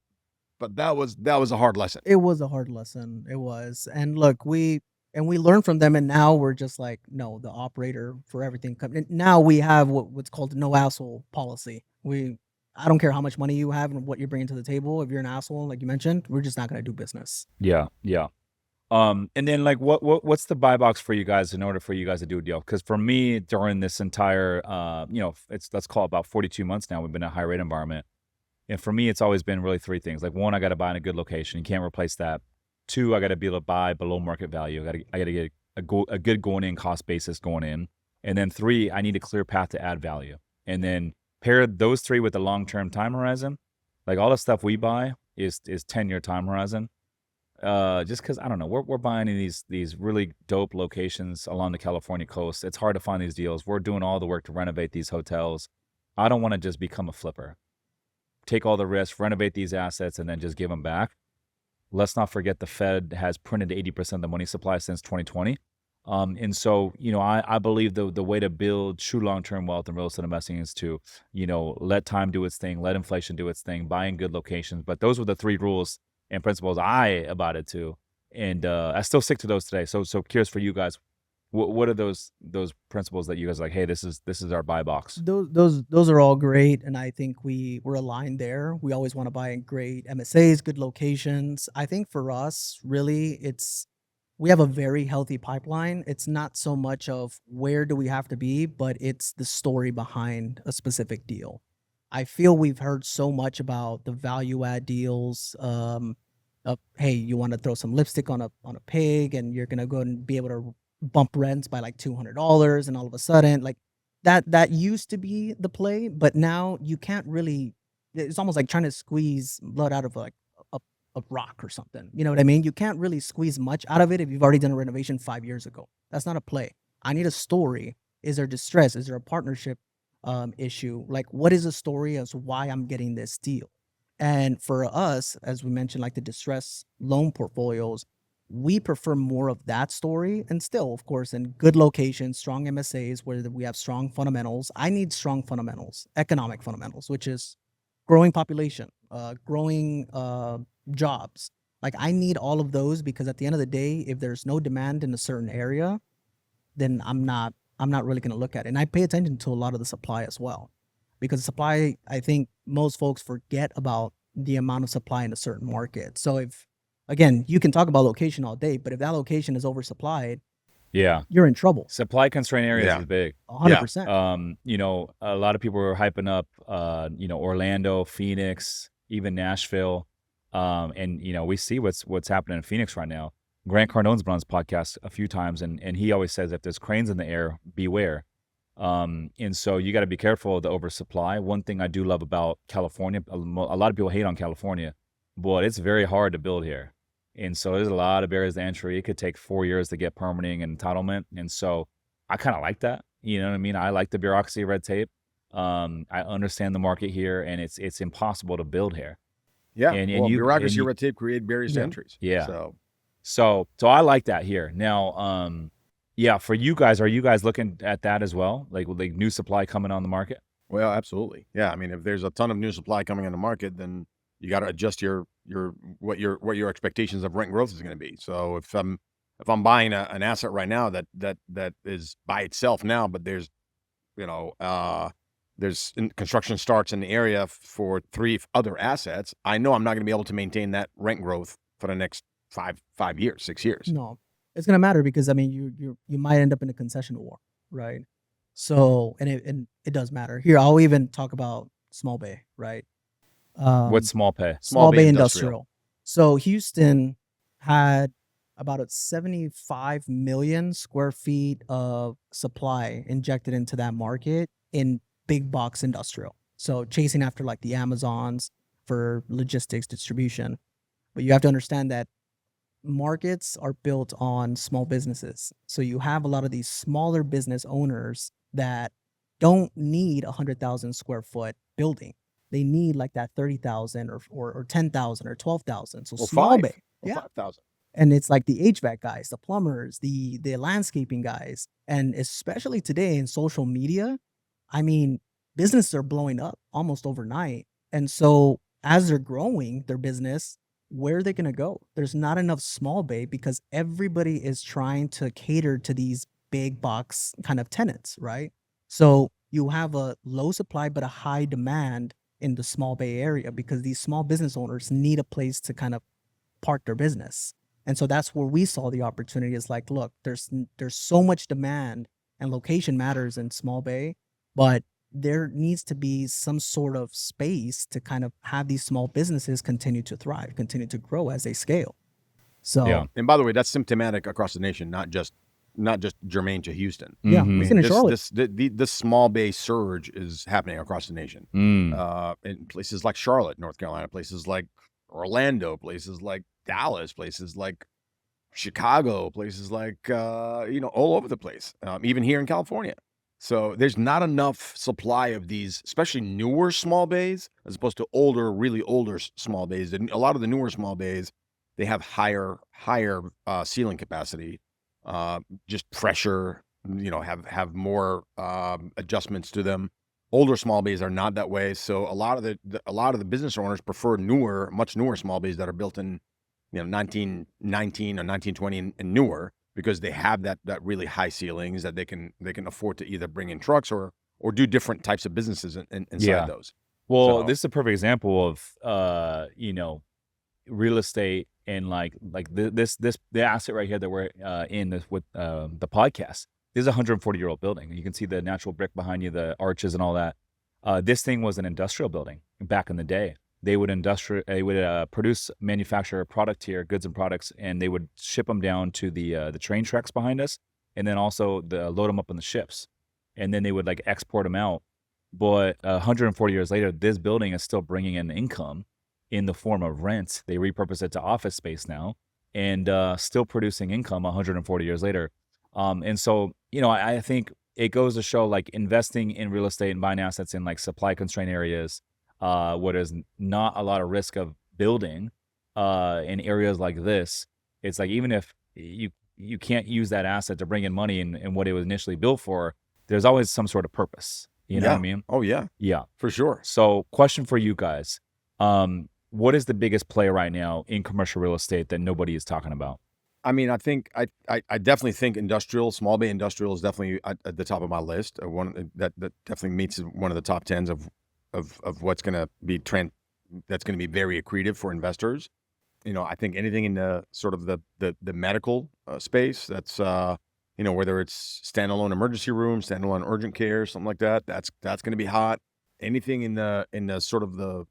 Speaker 3: that was a hard lesson.
Speaker 1: It was a hard lesson. It was. And look, we learned from them, and now we're just like, no, the operator for everything. Now we have what's called the no asshole policy. I don't care how much money you have and what you're bringing to the table. If you're an asshole, like you mentioned, we're just not going to do business.
Speaker 2: Yeah. And then, like, what's the buy box for you guys in order for you guys to do a deal? Because for me, during this entire, let's call it about 42 months now, we've been in a high rate environment. And for me, it's always been really three things. Like, one, I got to buy in a good location. You can't replace that. 2, I got to be able to buy below market value. I got to get a good going in cost basis going in. And then 3, I need a clear path to add value. And then pair those 3 with the long-term time horizon. Like all the stuff we buy is 10-year time horizon. Just because I don't know, we're buying in these really dope locations along the California coast. It's hard to find these deals. We're doing all the work to renovate these hotels. I don't want to just become a flipper. Take all the risk, renovate these assets, and then just give them back. Let's not forget the Fed has printed 80% of the money supply since 2020. And so, I believe the way to build true long-term wealth in real estate investing is to, let time do its thing, let inflation do its thing, buy in good locations. But those were the 3 rules and principles I abided to. And I still stick to those today. So curious for you guys, what are those principles that you guys are like, hey, this is our buy box?
Speaker 1: Those are all great, and I think we're aligned there. We always want to buy in great MSAs, good locations. I think for us, really, we have a very healthy pipeline. It's not so much of where do we have to be, but it's the story behind a specific deal. I feel we've heard so much about the value add deals. Of, hey, you want to throw some lipstick on a pig, and you're gonna go and be able to bump rents by like $200, and all of a sudden, like that used to be the play, but now you can't really. It's almost like trying to squeeze blood out of like a rock or something. You know what I mean? You can't really squeeze much out of it if you've already done a renovation 5 years ago. That's not a play. I need a story. Is there distress? Is there a partnership issue? Like, what is the story as to why I'm getting this deal? And for us, as we mentioned, like the distress loan portfolios, we prefer more of that story. And still, of course, in good locations, strong MSAs where we have strong fundamentals. I need strong fundamentals, economic fundamentals, which is growing population, growing jobs. Like I need all of those, because at the end of the day, if there's no demand in a certain area, then I'm not really going to look at it. And I pay attention to a lot of the supply as well, because supply, I think most folks forget about the amount of supply in a certain market. So if, again, you can talk about location all day, but if that location is oversupplied,
Speaker 2: Yeah.
Speaker 1: you're in trouble.
Speaker 2: Supply constraint areas
Speaker 3: Yeah.
Speaker 2: is big.
Speaker 1: 100%.
Speaker 2: A lot of people were hyping up, Orlando, Phoenix, even Nashville. And we see what's happening in Phoenix right now. Grant Cardone's been on his podcast a few times, and he always says if there's cranes in the air, beware. And so you got to be careful of the oversupply. One thing I do love about California, a lot of people hate on California, but it's very hard to build here. And so there's a lot of barriers to entry. It could take 4 years to get permitting and entitlement. And so I kind of like that. You know what I mean? I like the bureaucracy, red tape. I understand the market here, and it's impossible to build here.
Speaker 3: Yeah.
Speaker 2: And
Speaker 3: well,
Speaker 2: you-
Speaker 3: bureaucracy,
Speaker 2: and you-
Speaker 3: red tape create barriers to
Speaker 1: Yeah.
Speaker 3: entries.
Speaker 2: Yeah.
Speaker 3: So
Speaker 2: So I like that here. Now, for you guys, are you guys looking at that as well? Like new supply coming on the market?
Speaker 3: well, absolutely. Yeah. I mean, if there's a ton of new supply coming on the market, then you got to adjust what your expectations of rent growth is going to be. So if I'm buying an asset right now that is by itself now, but there's construction starts in the area for 3 other assets, I know I'm not going to be able to maintain that rent growth for the next 5 years, 6 years.
Speaker 1: No, it's going to matter, because I mean, you might end up in a concession war, right? So, and it does matter. Here, I'll even talk about small bay, right?
Speaker 2: What's small pay?
Speaker 1: Small bay industrial. So Houston had about a 75 million square feet of supply injected into that market in big box industrial. So chasing after like the Amazons for logistics distribution. But you have to understand that markets are built on small businesses. So you have a lot of these smaller business owners that don't need 100,000 square foot building. They need like that 30,000 or 10,000 or 12,000. So
Speaker 3: Or
Speaker 1: small
Speaker 3: 5,
Speaker 1: bay.
Speaker 3: or
Speaker 1: Yeah.
Speaker 3: 5,000.
Speaker 1: And it's like the HVAC guys, the plumbers, the landscaping guys. And especially today in social media, I mean, businesses are blowing up almost overnight. And so as they're growing their business, where are they going to go? There's not enough small bay, because everybody is trying to cater to these big box kind of tenants, right? So you have a low supply but a high demand in the small bay area, because these small business owners need a place to kind of park their business. And so that's where we saw the opportunity, is like, look, there's so much demand, and location matters in small bay, but there needs to be some sort of space to kind of have these small businesses continue to thrive, continue to grow as they scale. So
Speaker 2: Yeah.
Speaker 3: And by the way, that's symptomatic across the nation, not just germane to Houston.
Speaker 1: yeah,
Speaker 2: Mhm.
Speaker 1: even in Charlotte.
Speaker 3: This small bay surge is happening across the nation.
Speaker 2: Mm.
Speaker 3: In places like Charlotte, North Carolina, places like Orlando, places like Dallas, places like Chicago, places like all over the place, even here in California. So there's not enough supply of these, especially newer small bays, as opposed to older, really older small bays. And a lot of the newer small bays, they have higher ceiling capacity, just pressure. Have more adjustments to them. Older small bays are not that way. So a lot of the business owners prefer much newer small bays that are built in 1919 or 1920 and newer, because they have that really high ceilings that they can afford to either bring in trucks or do different types of businesses inside
Speaker 2: Yeah.
Speaker 3: those.
Speaker 2: Well,
Speaker 3: So-
Speaker 2: this is a perfect example of real estate and the asset right here that we're in this with the podcast. This is a 140-year-old building. You can see the natural brick behind you, the arches and all that. This thing was an industrial building back in the day. They would manufacture a product here, goods and products, and they would ship them down to the train tracks behind us, and then also load them up on the ships, and then they would export them out. But 140 years later, this building is still bringing in income in the form of rent. They repurpose it to office space now, and still producing income 140 years later. And so, I think it goes to show investing in real estate and buying assets in supply constrained areas, where there's not a lot of risk of building in areas like this. It's even if you can't use that asset to bring in money and what it was initially built for, there's always some sort of purpose. You know what I mean?
Speaker 3: Oh yeah,
Speaker 2: Yeah.
Speaker 3: for sure.
Speaker 2: So question for you guys. What is the biggest play right now in commercial real estate that nobody is talking about?
Speaker 3: I mean, I think I definitely think small bay industrial is definitely at the top of my list. One that definitely meets one of the top 10s of what's going to be that's going to be very accretive for investors. I think anything in the sort of the medical space, that's whether it's standalone emergency room, standalone urgent care, something like that, that's going to be hot. Anything in the sort of the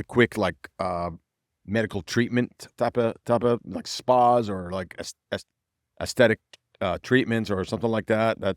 Speaker 3: quick medical treatment type of spas or aesthetic treatments or something like that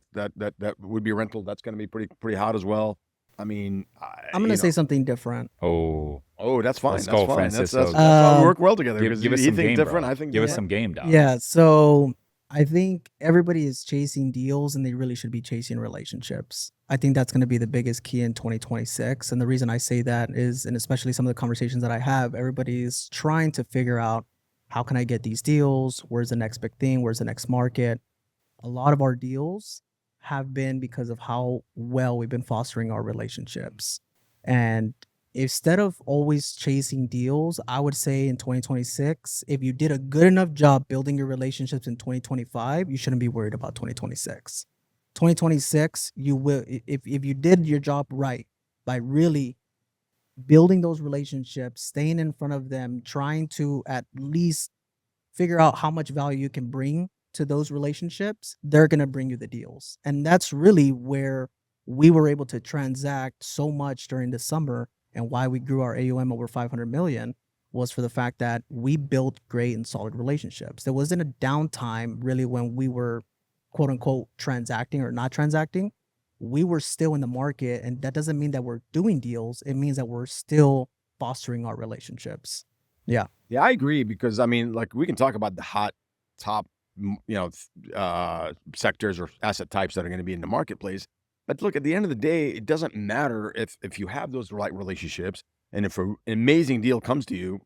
Speaker 3: would be rental. That's going to be pretty hot as well. I mean,
Speaker 1: I'm going to say something different.
Speaker 2: Oh,
Speaker 3: that's fine.
Speaker 2: Let's
Speaker 3: That's
Speaker 2: go,
Speaker 3: fine.
Speaker 2: Francis.
Speaker 3: That's
Speaker 2: So
Speaker 3: how we work well together.
Speaker 2: give
Speaker 3: Because
Speaker 2: us
Speaker 3: he
Speaker 2: some
Speaker 3: thinks
Speaker 2: game,
Speaker 3: different.
Speaker 2: bro.
Speaker 3: I think
Speaker 2: Give us
Speaker 3: different.
Speaker 2: some game, dog.
Speaker 1: Yeah, so I think everybody is chasing deals and they really should be chasing relationships. I think that's going to be the biggest key in 2026. And the reason I say that is, and especially some of the conversations that I have, everybody's trying to figure out, how can I get these deals? Where's the next big thing? Where's the next market? A lot of our deals have been because of how well we've been fostering our relationships. And instead of always chasing deals, I would say in 2026, if you did a good enough job building your relationships in 2025, you shouldn't be worried about 2026. 2026, you will, if you did your job right by really building those relationships, staying in front of them, trying to at least figure out how much value you can bring to those relationships, they're going to bring you the deals. And that's really where we were able to transact so much during the summer, and why we grew our AUM over 500 million was for the fact that we built great and solid relationships. There wasn't a downtime really when we were quote unquote transacting or not transacting. We were still in the market, and that doesn't mean that we're doing deals. It means that we're still fostering our relationships. Yeah.
Speaker 3: Yeah, I agree, because I mean, we can talk about the hot top, sectors or asset types that are going to be in the marketplace. But look, at the end of the day, it doesn't matter if you have those right relationships, and if an amazing deal comes to you,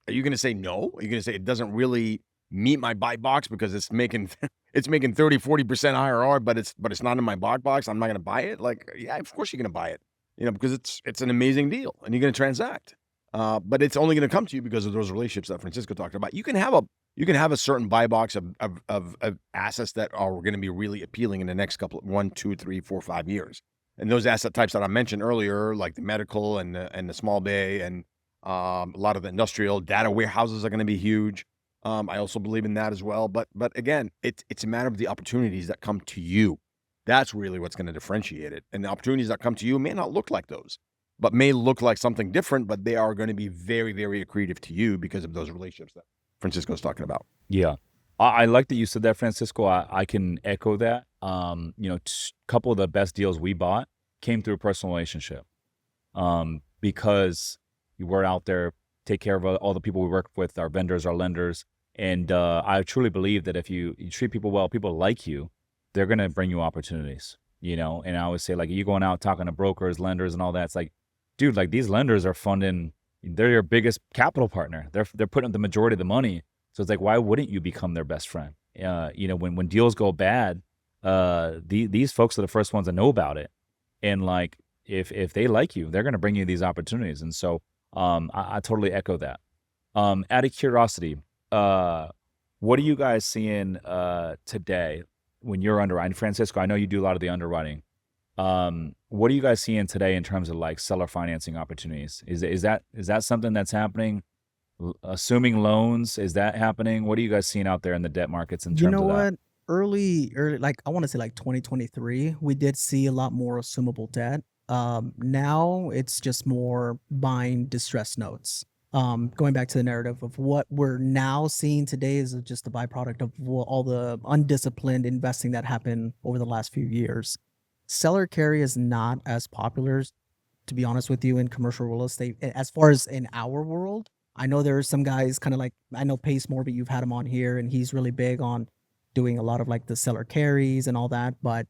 Speaker 3: are you going to say no? Are you going to say it doesn't really meet my buy box because it's making 30, 40% IRR, but it's not in my buy box? I'm not going to buy it. Yeah, of course you're going to buy it, because it's an amazing deal and you're going to transact. But it's only going to come to you because of those relationships that Francisco talked about. You can have a certain buy box of assets that are going to be really appealing in the next 1, 2, 3, 4, 5 years. And those asset types that I mentioned earlier, like the medical and the small bay and a lot of the industrial data warehouses are going to be huge. I also believe in that as well. But again, it's a matter of the opportunities that come to you. That's really what's going to differentiate it. And the opportunities that come to you may not look like those. but may look like something different, but they are going to be very, very accretive to you because of those relationships that Francisco's talking about.
Speaker 2: Yeah. I like that you said that, Francisco. I can echo that. Couple of the best deals we bought came through a personal relationship. Because we're out there, take care of all the people we work with, our vendors, our lenders. And I truly believe that if you treat people well, people like you, they're going to bring you opportunities, And I always say, like, you going out talking to brokers, lenders, and all that. It's like, dude, like, these lenders are funding, they're your biggest capital partner. They're putting up the majority of the money. So it's like, why wouldn't you become their best friend? When deals go bad, these folks are the first ones to know about it. And like, if they like you, they're going to bring you these opportunities. And so I totally echo that. Out of curiosity, what are you guys seeing today when you're underwriting? Francisco, I know you do a lot of the underwriting. What are you guys seeing today in terms of like seller financing opportunities? Is that something that's happening? Assuming loans, is that happening? What are you guys seeing out there in the debt markets in
Speaker 1: You
Speaker 2: terms
Speaker 1: know
Speaker 2: of that?
Speaker 1: what? Early, like I want to say like 2023, we did see a lot more assumable debt. Now it's just more buying distress notes. Going back to the narrative of what we're now seeing today is just a byproduct of all the undisciplined investing that happened over the last few years. Seller carry is not as popular, to be honest with you, in commercial real estate. As far as in our world, I know there are some guys kind of like, I know Pace Morbey, you've had him on here, and he's really big on doing a lot of like the seller carries and all that. But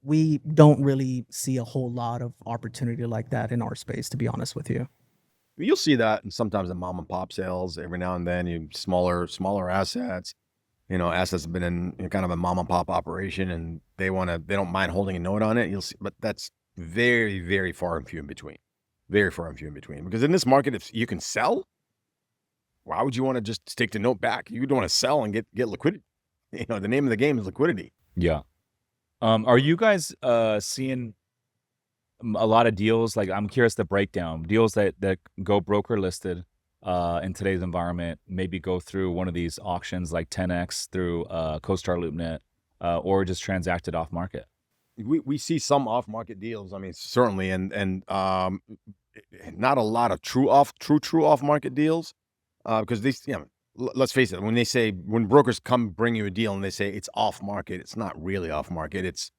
Speaker 1: we don't really see a whole lot of opportunity like that in our space, to be honest with you.
Speaker 3: You'll see that sometimes in mom and pop sales every now and then. You smaller assets. Assets have been in kind of a mom and pop operation, and they don't mind holding a note on it. You'll see, but that's very, very far and few in between. Very far and few in between. Because in this market, if you can sell, why would you want to just take the note back? You don't want to sell and get liquidity. The name of the game is liquidity.
Speaker 2: Yeah. Are you guys seeing a lot of deals? Like, I'm curious the breakdown. Deals that go broker listed in today's environment, maybe go through one of these auctions like 10X through CoStar LoopNet, or just transacted off market.
Speaker 3: We see some off market deals. I mean, certainly, and not a lot of true off market deals, because these, let's face it, when brokers come bring you a deal and they say it's off market, it's not really off market.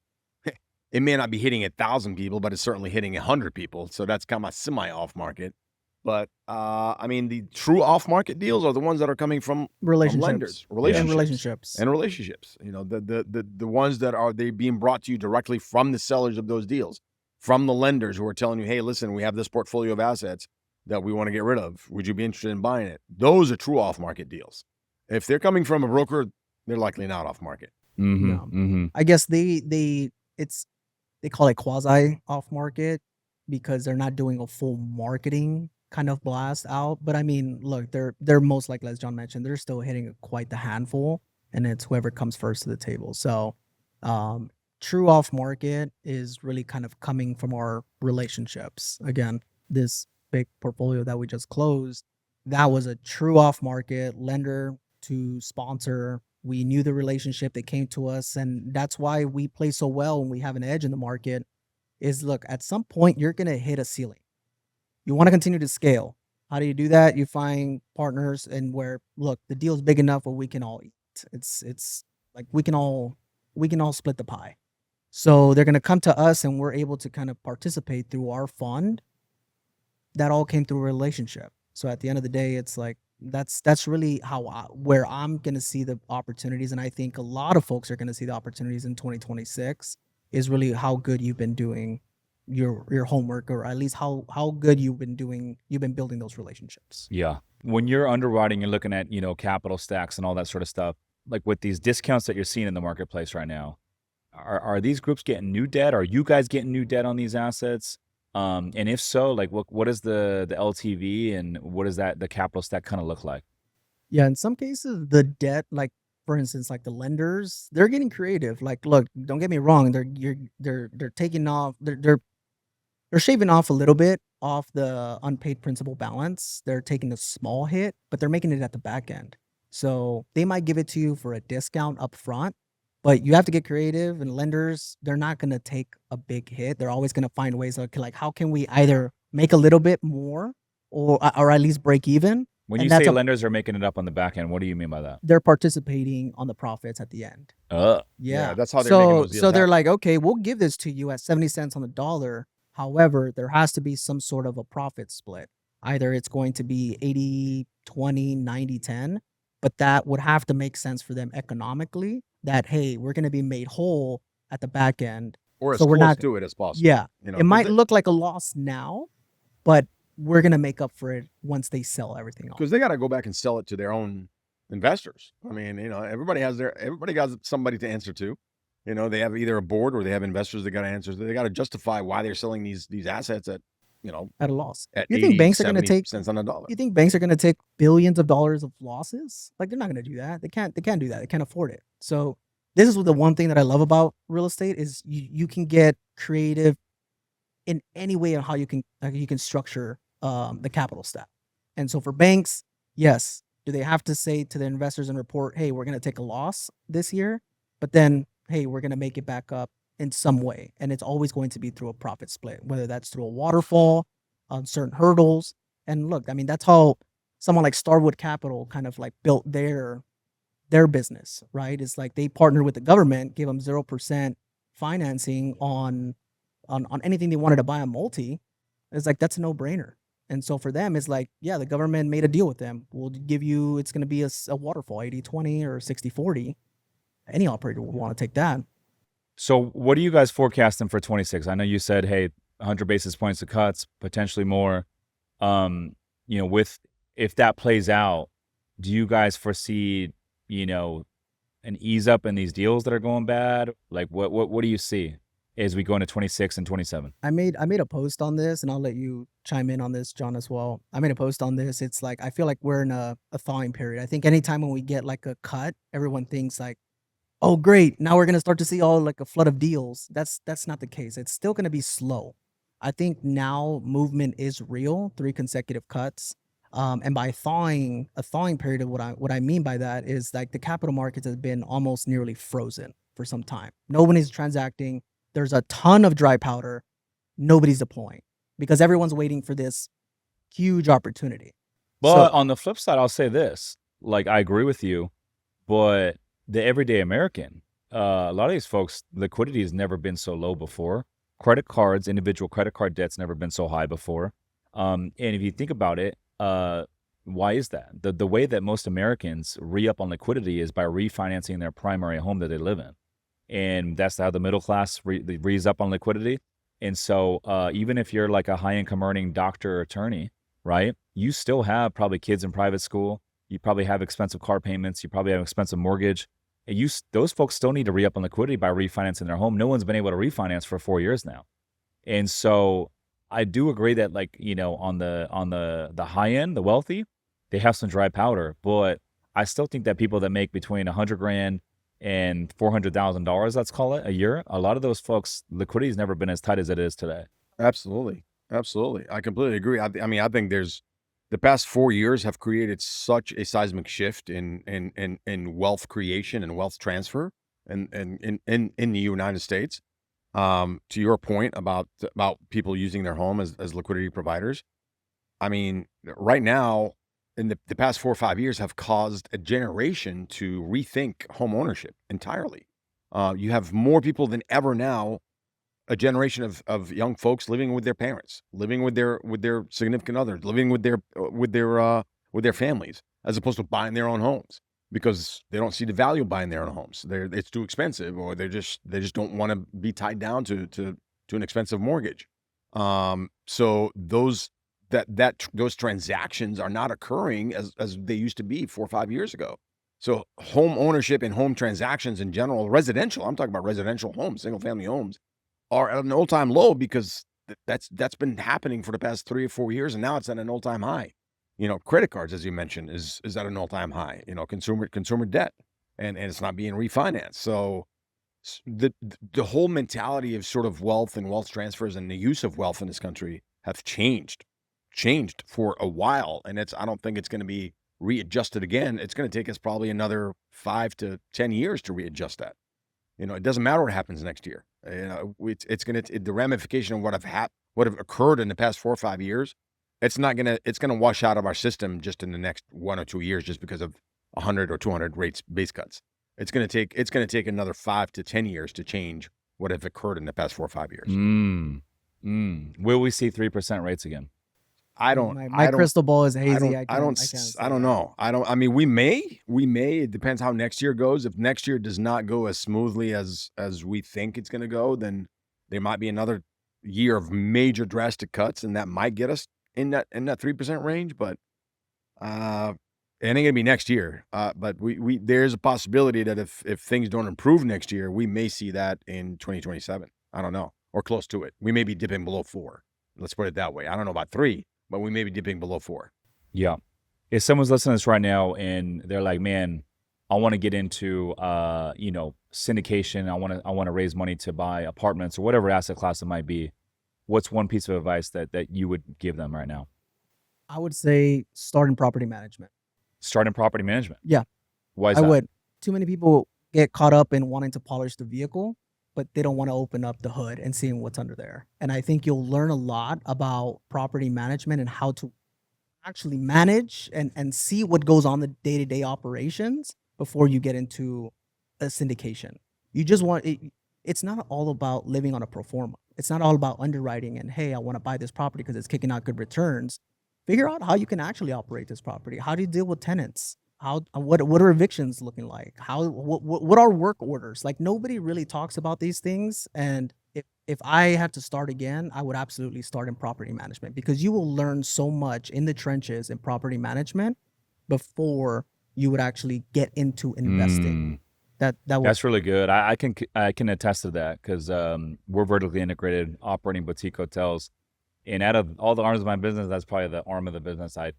Speaker 3: It may not be hitting 1,000 people, but it's certainly hitting 100 people. So that's kind of semi off market. But I mean, the true off market deals are the ones that are coming from lenders,
Speaker 1: relationships.
Speaker 3: the ones that are being brought to you directly from the sellers of those deals, from the lenders who are telling you, hey, listen, we have this portfolio of assets that we want to get rid of. Would you be interested in buying it? Those are true off market deals. If they're coming from a broker, they're likely not off market.
Speaker 2: Mm-hmm.
Speaker 1: I guess they call it quasi off market because they're not doing a full marketing kind of blast out. But I mean, look, they're most likely, as John mentioned, they're still hitting quite the handful, and it's whoever comes first to the table. So true off market is really kind of coming from our relationships. Again, this big portfolio that we just closed, that was a true off market lender to sponsor. We knew the relationship, they came to us, and that's why we play so well when we have an edge in the market. Is look, at some point you're gonna hit a ceiling. You want to continue to scale. How do you do that? You find partners, and where, look, the deal's big enough where we can all eat. It's like we can all split the pie. So they're gonna come to us, and we're able to kind of participate through our fund. That all came through a relationship. So at the end of the day, it's like that's really where I'm gonna see the opportunities, and I think a lot of folks are gonna see the opportunities in 2026. Is really how good you've been doing your homework, or at least how good you've been building those relationships.
Speaker 2: Yeah. When you're underwriting, you're looking at, capital stacks and all that sort of stuff. Like with these discounts that you're seeing in the marketplace right now, are these groups getting new debt? Are you guys getting new debt on these assets? And if so, like what is the LTV, and what does the capital stack kind of look like?
Speaker 1: Yeah, in some cases, the debt, like for instance, like the lenders, they're getting creative. Like, look, don't get me wrong, they're taking off, they're shaving off a little bit off the unpaid principal balance. They're taking a small hit, but they're making it at the back end. So they might give it to you for a discount up front, but you have to get creative. And lenders, they're not going to take a big hit. They're always going to find ways like how can we either make a little bit more, or at least break even.
Speaker 2: When
Speaker 1: And
Speaker 2: you
Speaker 1: that's
Speaker 2: say lenders are making it up on the back end, what do you mean by that?
Speaker 1: they're participating on the profits at the end.
Speaker 2: Uh,
Speaker 3: Yeah,
Speaker 1: Yeah.
Speaker 3: that's how they're making those
Speaker 1: So
Speaker 3: deals
Speaker 1: they're
Speaker 3: happen.
Speaker 1: like, okay, we'll give this to you at 70 cents on the dollar. However, there has to be some sort of a profit split. Either it's going to be 80, 20, 90, 10, but that would have to make sense for them economically that, hey, we're going to be made whole at the back end.
Speaker 3: Or as
Speaker 1: So we're
Speaker 3: close
Speaker 1: not,
Speaker 3: to it as possible.
Speaker 1: yeah,
Speaker 3: You know,
Speaker 1: it
Speaker 3: 'cause
Speaker 1: might
Speaker 3: they-
Speaker 1: look like a loss now, but we're going to make up for it once they sell everything off.
Speaker 3: because they got to go back and sell it to their own investors. I mean, you know, everybody got somebody to answer to. You know, they have either a board or they have investors that got to answer. They got to justify why they're selling these assets at, you know,
Speaker 1: At a loss.
Speaker 3: at
Speaker 1: You
Speaker 3: 80,
Speaker 1: think banks are going to
Speaker 3: 70
Speaker 1: take
Speaker 3: cents on the dollar.
Speaker 1: You think banks are going to take billions of dollars of losses? Like, they're not going to do that. They can't do that. They can't afford it. So this is the one thing that I love about real estate is you can get creative in any way on how you can structure the capital stack. And so for banks, yes, do they have to say to the investors and report, hey, we're going to take a loss this year, but then, hey, we're going to make it back up in some way. And it's always going to be through a profit split, whether that's through a waterfall on certain hurdles. And look, I mean, that's how someone like Starwood Capital kind of like built their business, right? It's like they partnered with the government, gave them 0% financing on anything they wanted to buy on multi. It's like, that's a no-brainer. And so for them, it's like, yeah, the government made a deal with them. We'll give you, it's going to be a waterfall, 80-20 or 60-40. Any operator would want to take that.
Speaker 2: so what are you guys forecasting for 26? I know you said, hey, 100 basis points of cuts, potentially more. You know, if that plays out, do you guys foresee, you know, an ease up in these deals that are going bad? Like what do you see as we go into 26 and 27?
Speaker 1: I made a post on this, and I'll let you chime in on this, John, as well. I made a post on this. It's like, I feel like we're in a thawing period. I think anytime when we get like a cut, everyone thinks like, oh, great, now we're gonna start to see all like a flood of deals. That's not the case. It's still gonna be slow. I think now movement is real, 3 consecutive cuts. And by a thawing period, what I mean by that is like the capital markets has been almost nearly frozen for some time. Nobody's transacting. There's a ton of dry powder. Nobody's deploying because everyone's waiting for this huge opportunity.
Speaker 2: But on the flip side, I'll say this, like, I agree with you, but the everyday American, a lot of these folks, liquidity has never been so low before. Credit cards, individual credit card debt's never been so high before. And if you think about it, why is that? The way that most Americans re-up on liquidity is by refinancing their primary home that they live in. And that's how the middle class rees up on liquidity. And so even if you're like a high-income earning doctor or attorney, right, you still have probably kids in private school. You probably have expensive car payments. You probably have an expensive mortgage. And those folks still need to re-up on liquidity by refinancing their home. No one's been able to refinance for 4 years now. And so I do agree that, like, you know, on the high end, the wealthy, they have some dry powder. But I still think that people that make between $100,000 and $400,000, let's call it, a year, a lot of those folks, liquidity has never been as tight as it is today.
Speaker 3: Absolutely. I completely agree. I mean, I think the past 4 years have created such a seismic shift in wealth creation and wealth transfer in the United States. To your point about people using their home as liquidity providers, I mean, right now, in the past 4 or 5 years have caused a generation to rethink home ownership entirely. You have more people than ever now, a generation of young folks living with their parents, living with their significant others, living with their families, as opposed to buying their own homes because they don't see the value of buying their own homes. It's too expensive, or they just don't want to be tied down to an expensive mortgage. So those transactions are not occurring as they used to be 4 or 5 years ago. So home ownership and home transactions in general, residential, I'm talking about residential homes, single family homes, are at an all-time low because that's been happening for the past 3 or 4 years, and now it's at an all-time high. You know, credit cards, as you mentioned, is at an all-time high. You know, consumer debt, and it's not being refinanced. So the whole mentality of sort of wealth and wealth transfers and the use of wealth in this country have changed for a while, and I don't think it's going to be readjusted again. It's going to take us probably another 5 to 10 years to readjust that. You know, it doesn't matter what happens next year. You know, it's going to, the ramification of what have occurred in the past 4 or 5 years, it's gonna wash out of our system just in the next 1 or 2 years, just because of 100 or 200 base cuts. It's gonna take another 5 to 10 years to change what have occurred in the past 4 or 5 years.
Speaker 2: Will we see 3% rates again?
Speaker 3: I don't.
Speaker 1: My crystal ball is hazy.
Speaker 3: I don't know. I mean, we may. It depends how next year goes. If next year does not go as smoothly as we think it's going to go, then there might be another year of major drastic cuts, and that might get us in that 3% range. But it ain't gonna be next year. But there's a possibility that if things don't improve next year, we may see that in 2027. I don't know, or close to it. We may be dipping below 4. Let's put it that way. I don't know about 3. But we may be dipping below 4.
Speaker 2: Yeah. If someone's listening to this right now and they're like, man, I want to get into, syndication. I want to raise money to buy apartments or whatever asset class it might be. What's one piece of advice that you would give them right now?
Speaker 1: I would say start in property management.
Speaker 2: Start in property management?
Speaker 1: Yeah.
Speaker 2: Why is that?
Speaker 1: I would. Too many people get caught up in wanting to polish the vehicle, but they don't want to open up the hood and seeing what's under there. And I think you'll learn a lot about property management and how to actually manage and see what goes on the day-to-day operations before you get into a syndication. You just want it's not all about living on a pro forma. It's not all about underwriting and, hey, I want to buy this property because it's kicking out good returns. Figure out how you can actually operate this property. How do you deal with tenants? What are evictions looking like? What are work orders? Like, nobody really talks about these things. And if I had to start again, I would absolutely start in property management, because you will learn so much in the trenches in property management before you would actually get into investing.
Speaker 2: That's really good. I can attest to that, because we're vertically integrated, operating boutique hotels, and out of all the arms of my business, that's probably the arm of the business I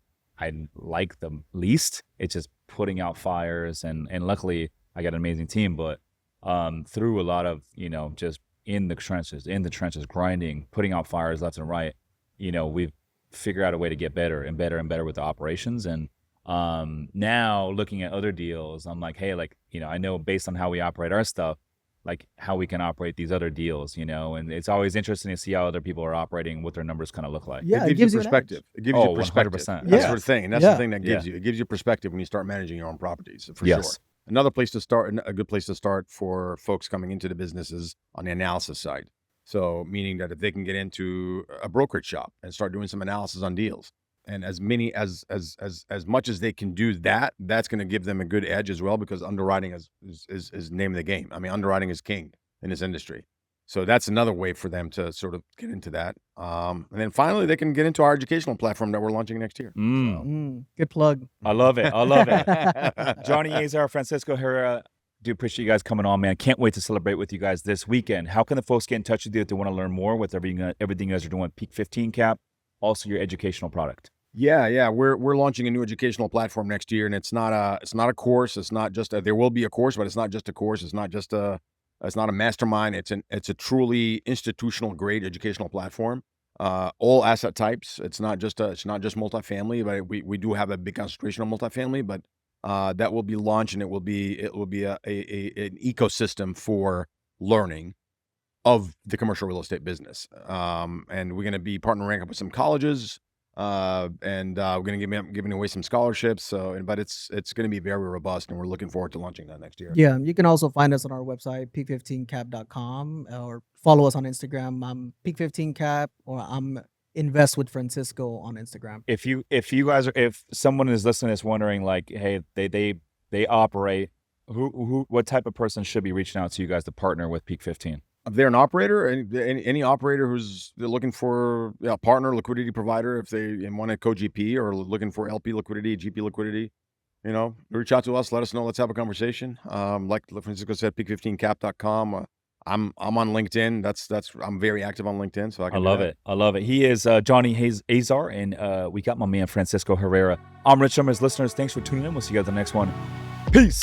Speaker 2: like the least. It's just putting out fires, and luckily I got an amazing team, but through a lot of, just in the trenches, grinding, putting out fires left and right, we've figured out a way to get better and better and better with the operations. And now looking at other deals, I'm like, hey, I know based on how we operate our stuff, like how we can operate these other deals, and it's always interesting to see how other people are operating, what their numbers kind of look like.
Speaker 1: Yeah,
Speaker 3: it gives you perspective. It gives you perspective.
Speaker 2: 100%.
Speaker 3: That's the thing. And that's the thing that gives
Speaker 2: Yeah.
Speaker 3: you. It gives you perspective when you start managing your own properties, for
Speaker 2: Yes.
Speaker 3: sure. Another place to start, a good place to start for folks coming into the business, is on the analysis side. So meaning that if they can get into a brokerage shop and start doing some analysis on deals, and as much as they can do that, that's going to give them a good edge as well, because underwriting is name of the game. I mean, underwriting is king in this industry. So that's another way for them to sort of get into that. And then finally, they can get into our educational platform that we're launching next year.
Speaker 1: Good plug.
Speaker 2: I love it. Johnny, Azar, Francisco, Herrera, do appreciate you guys coming on, man. Can't wait to celebrate with you guys this weekend. How can the folks get in touch with you if they want to learn more with everything you guys are doing with Peak 15 Cap, also your educational product?
Speaker 3: Yeah. We're launching a new educational platform next year, and it's not a course. It's not just there will be a course, but it's not just a course. It's not a mastermind. It's a truly institutional grade educational platform. All asset types. It's not just multifamily, but we do have a big concentration on multifamily, but that will be launched, and it will be an ecosystem for learning of the commercial real estate business. And we're going to be partnering up with some colleges, and we're going to be giving away some scholarships. But it's going to be very robust, and we're looking forward to launching that next year.
Speaker 1: Yeah, you can also find us on our website, peak15cap.com, or follow us on Instagram. I'm peak15cap, or I'm invest with Francisco on Instagram.
Speaker 2: If someone is listening to this wondering, like, hey, they operate, what type of person should be reaching out to you guys to partner with Peak 15?
Speaker 3: If they're an operator, any operator they're looking for a partner, liquidity provider, if they want a co-GP or looking for LP liquidity, GP liquidity, reach out to us, let us know, let's have a conversation. Like Francisco said, peak15cap.com. I'm on LinkedIn. I'm very active on LinkedIn, so I love
Speaker 2: it. He is Johnny Azar, and we got my man Francisco Herrera. I'm Rich Summers. Listeners, thanks for tuning in. We'll see you guys on the next one. Peace.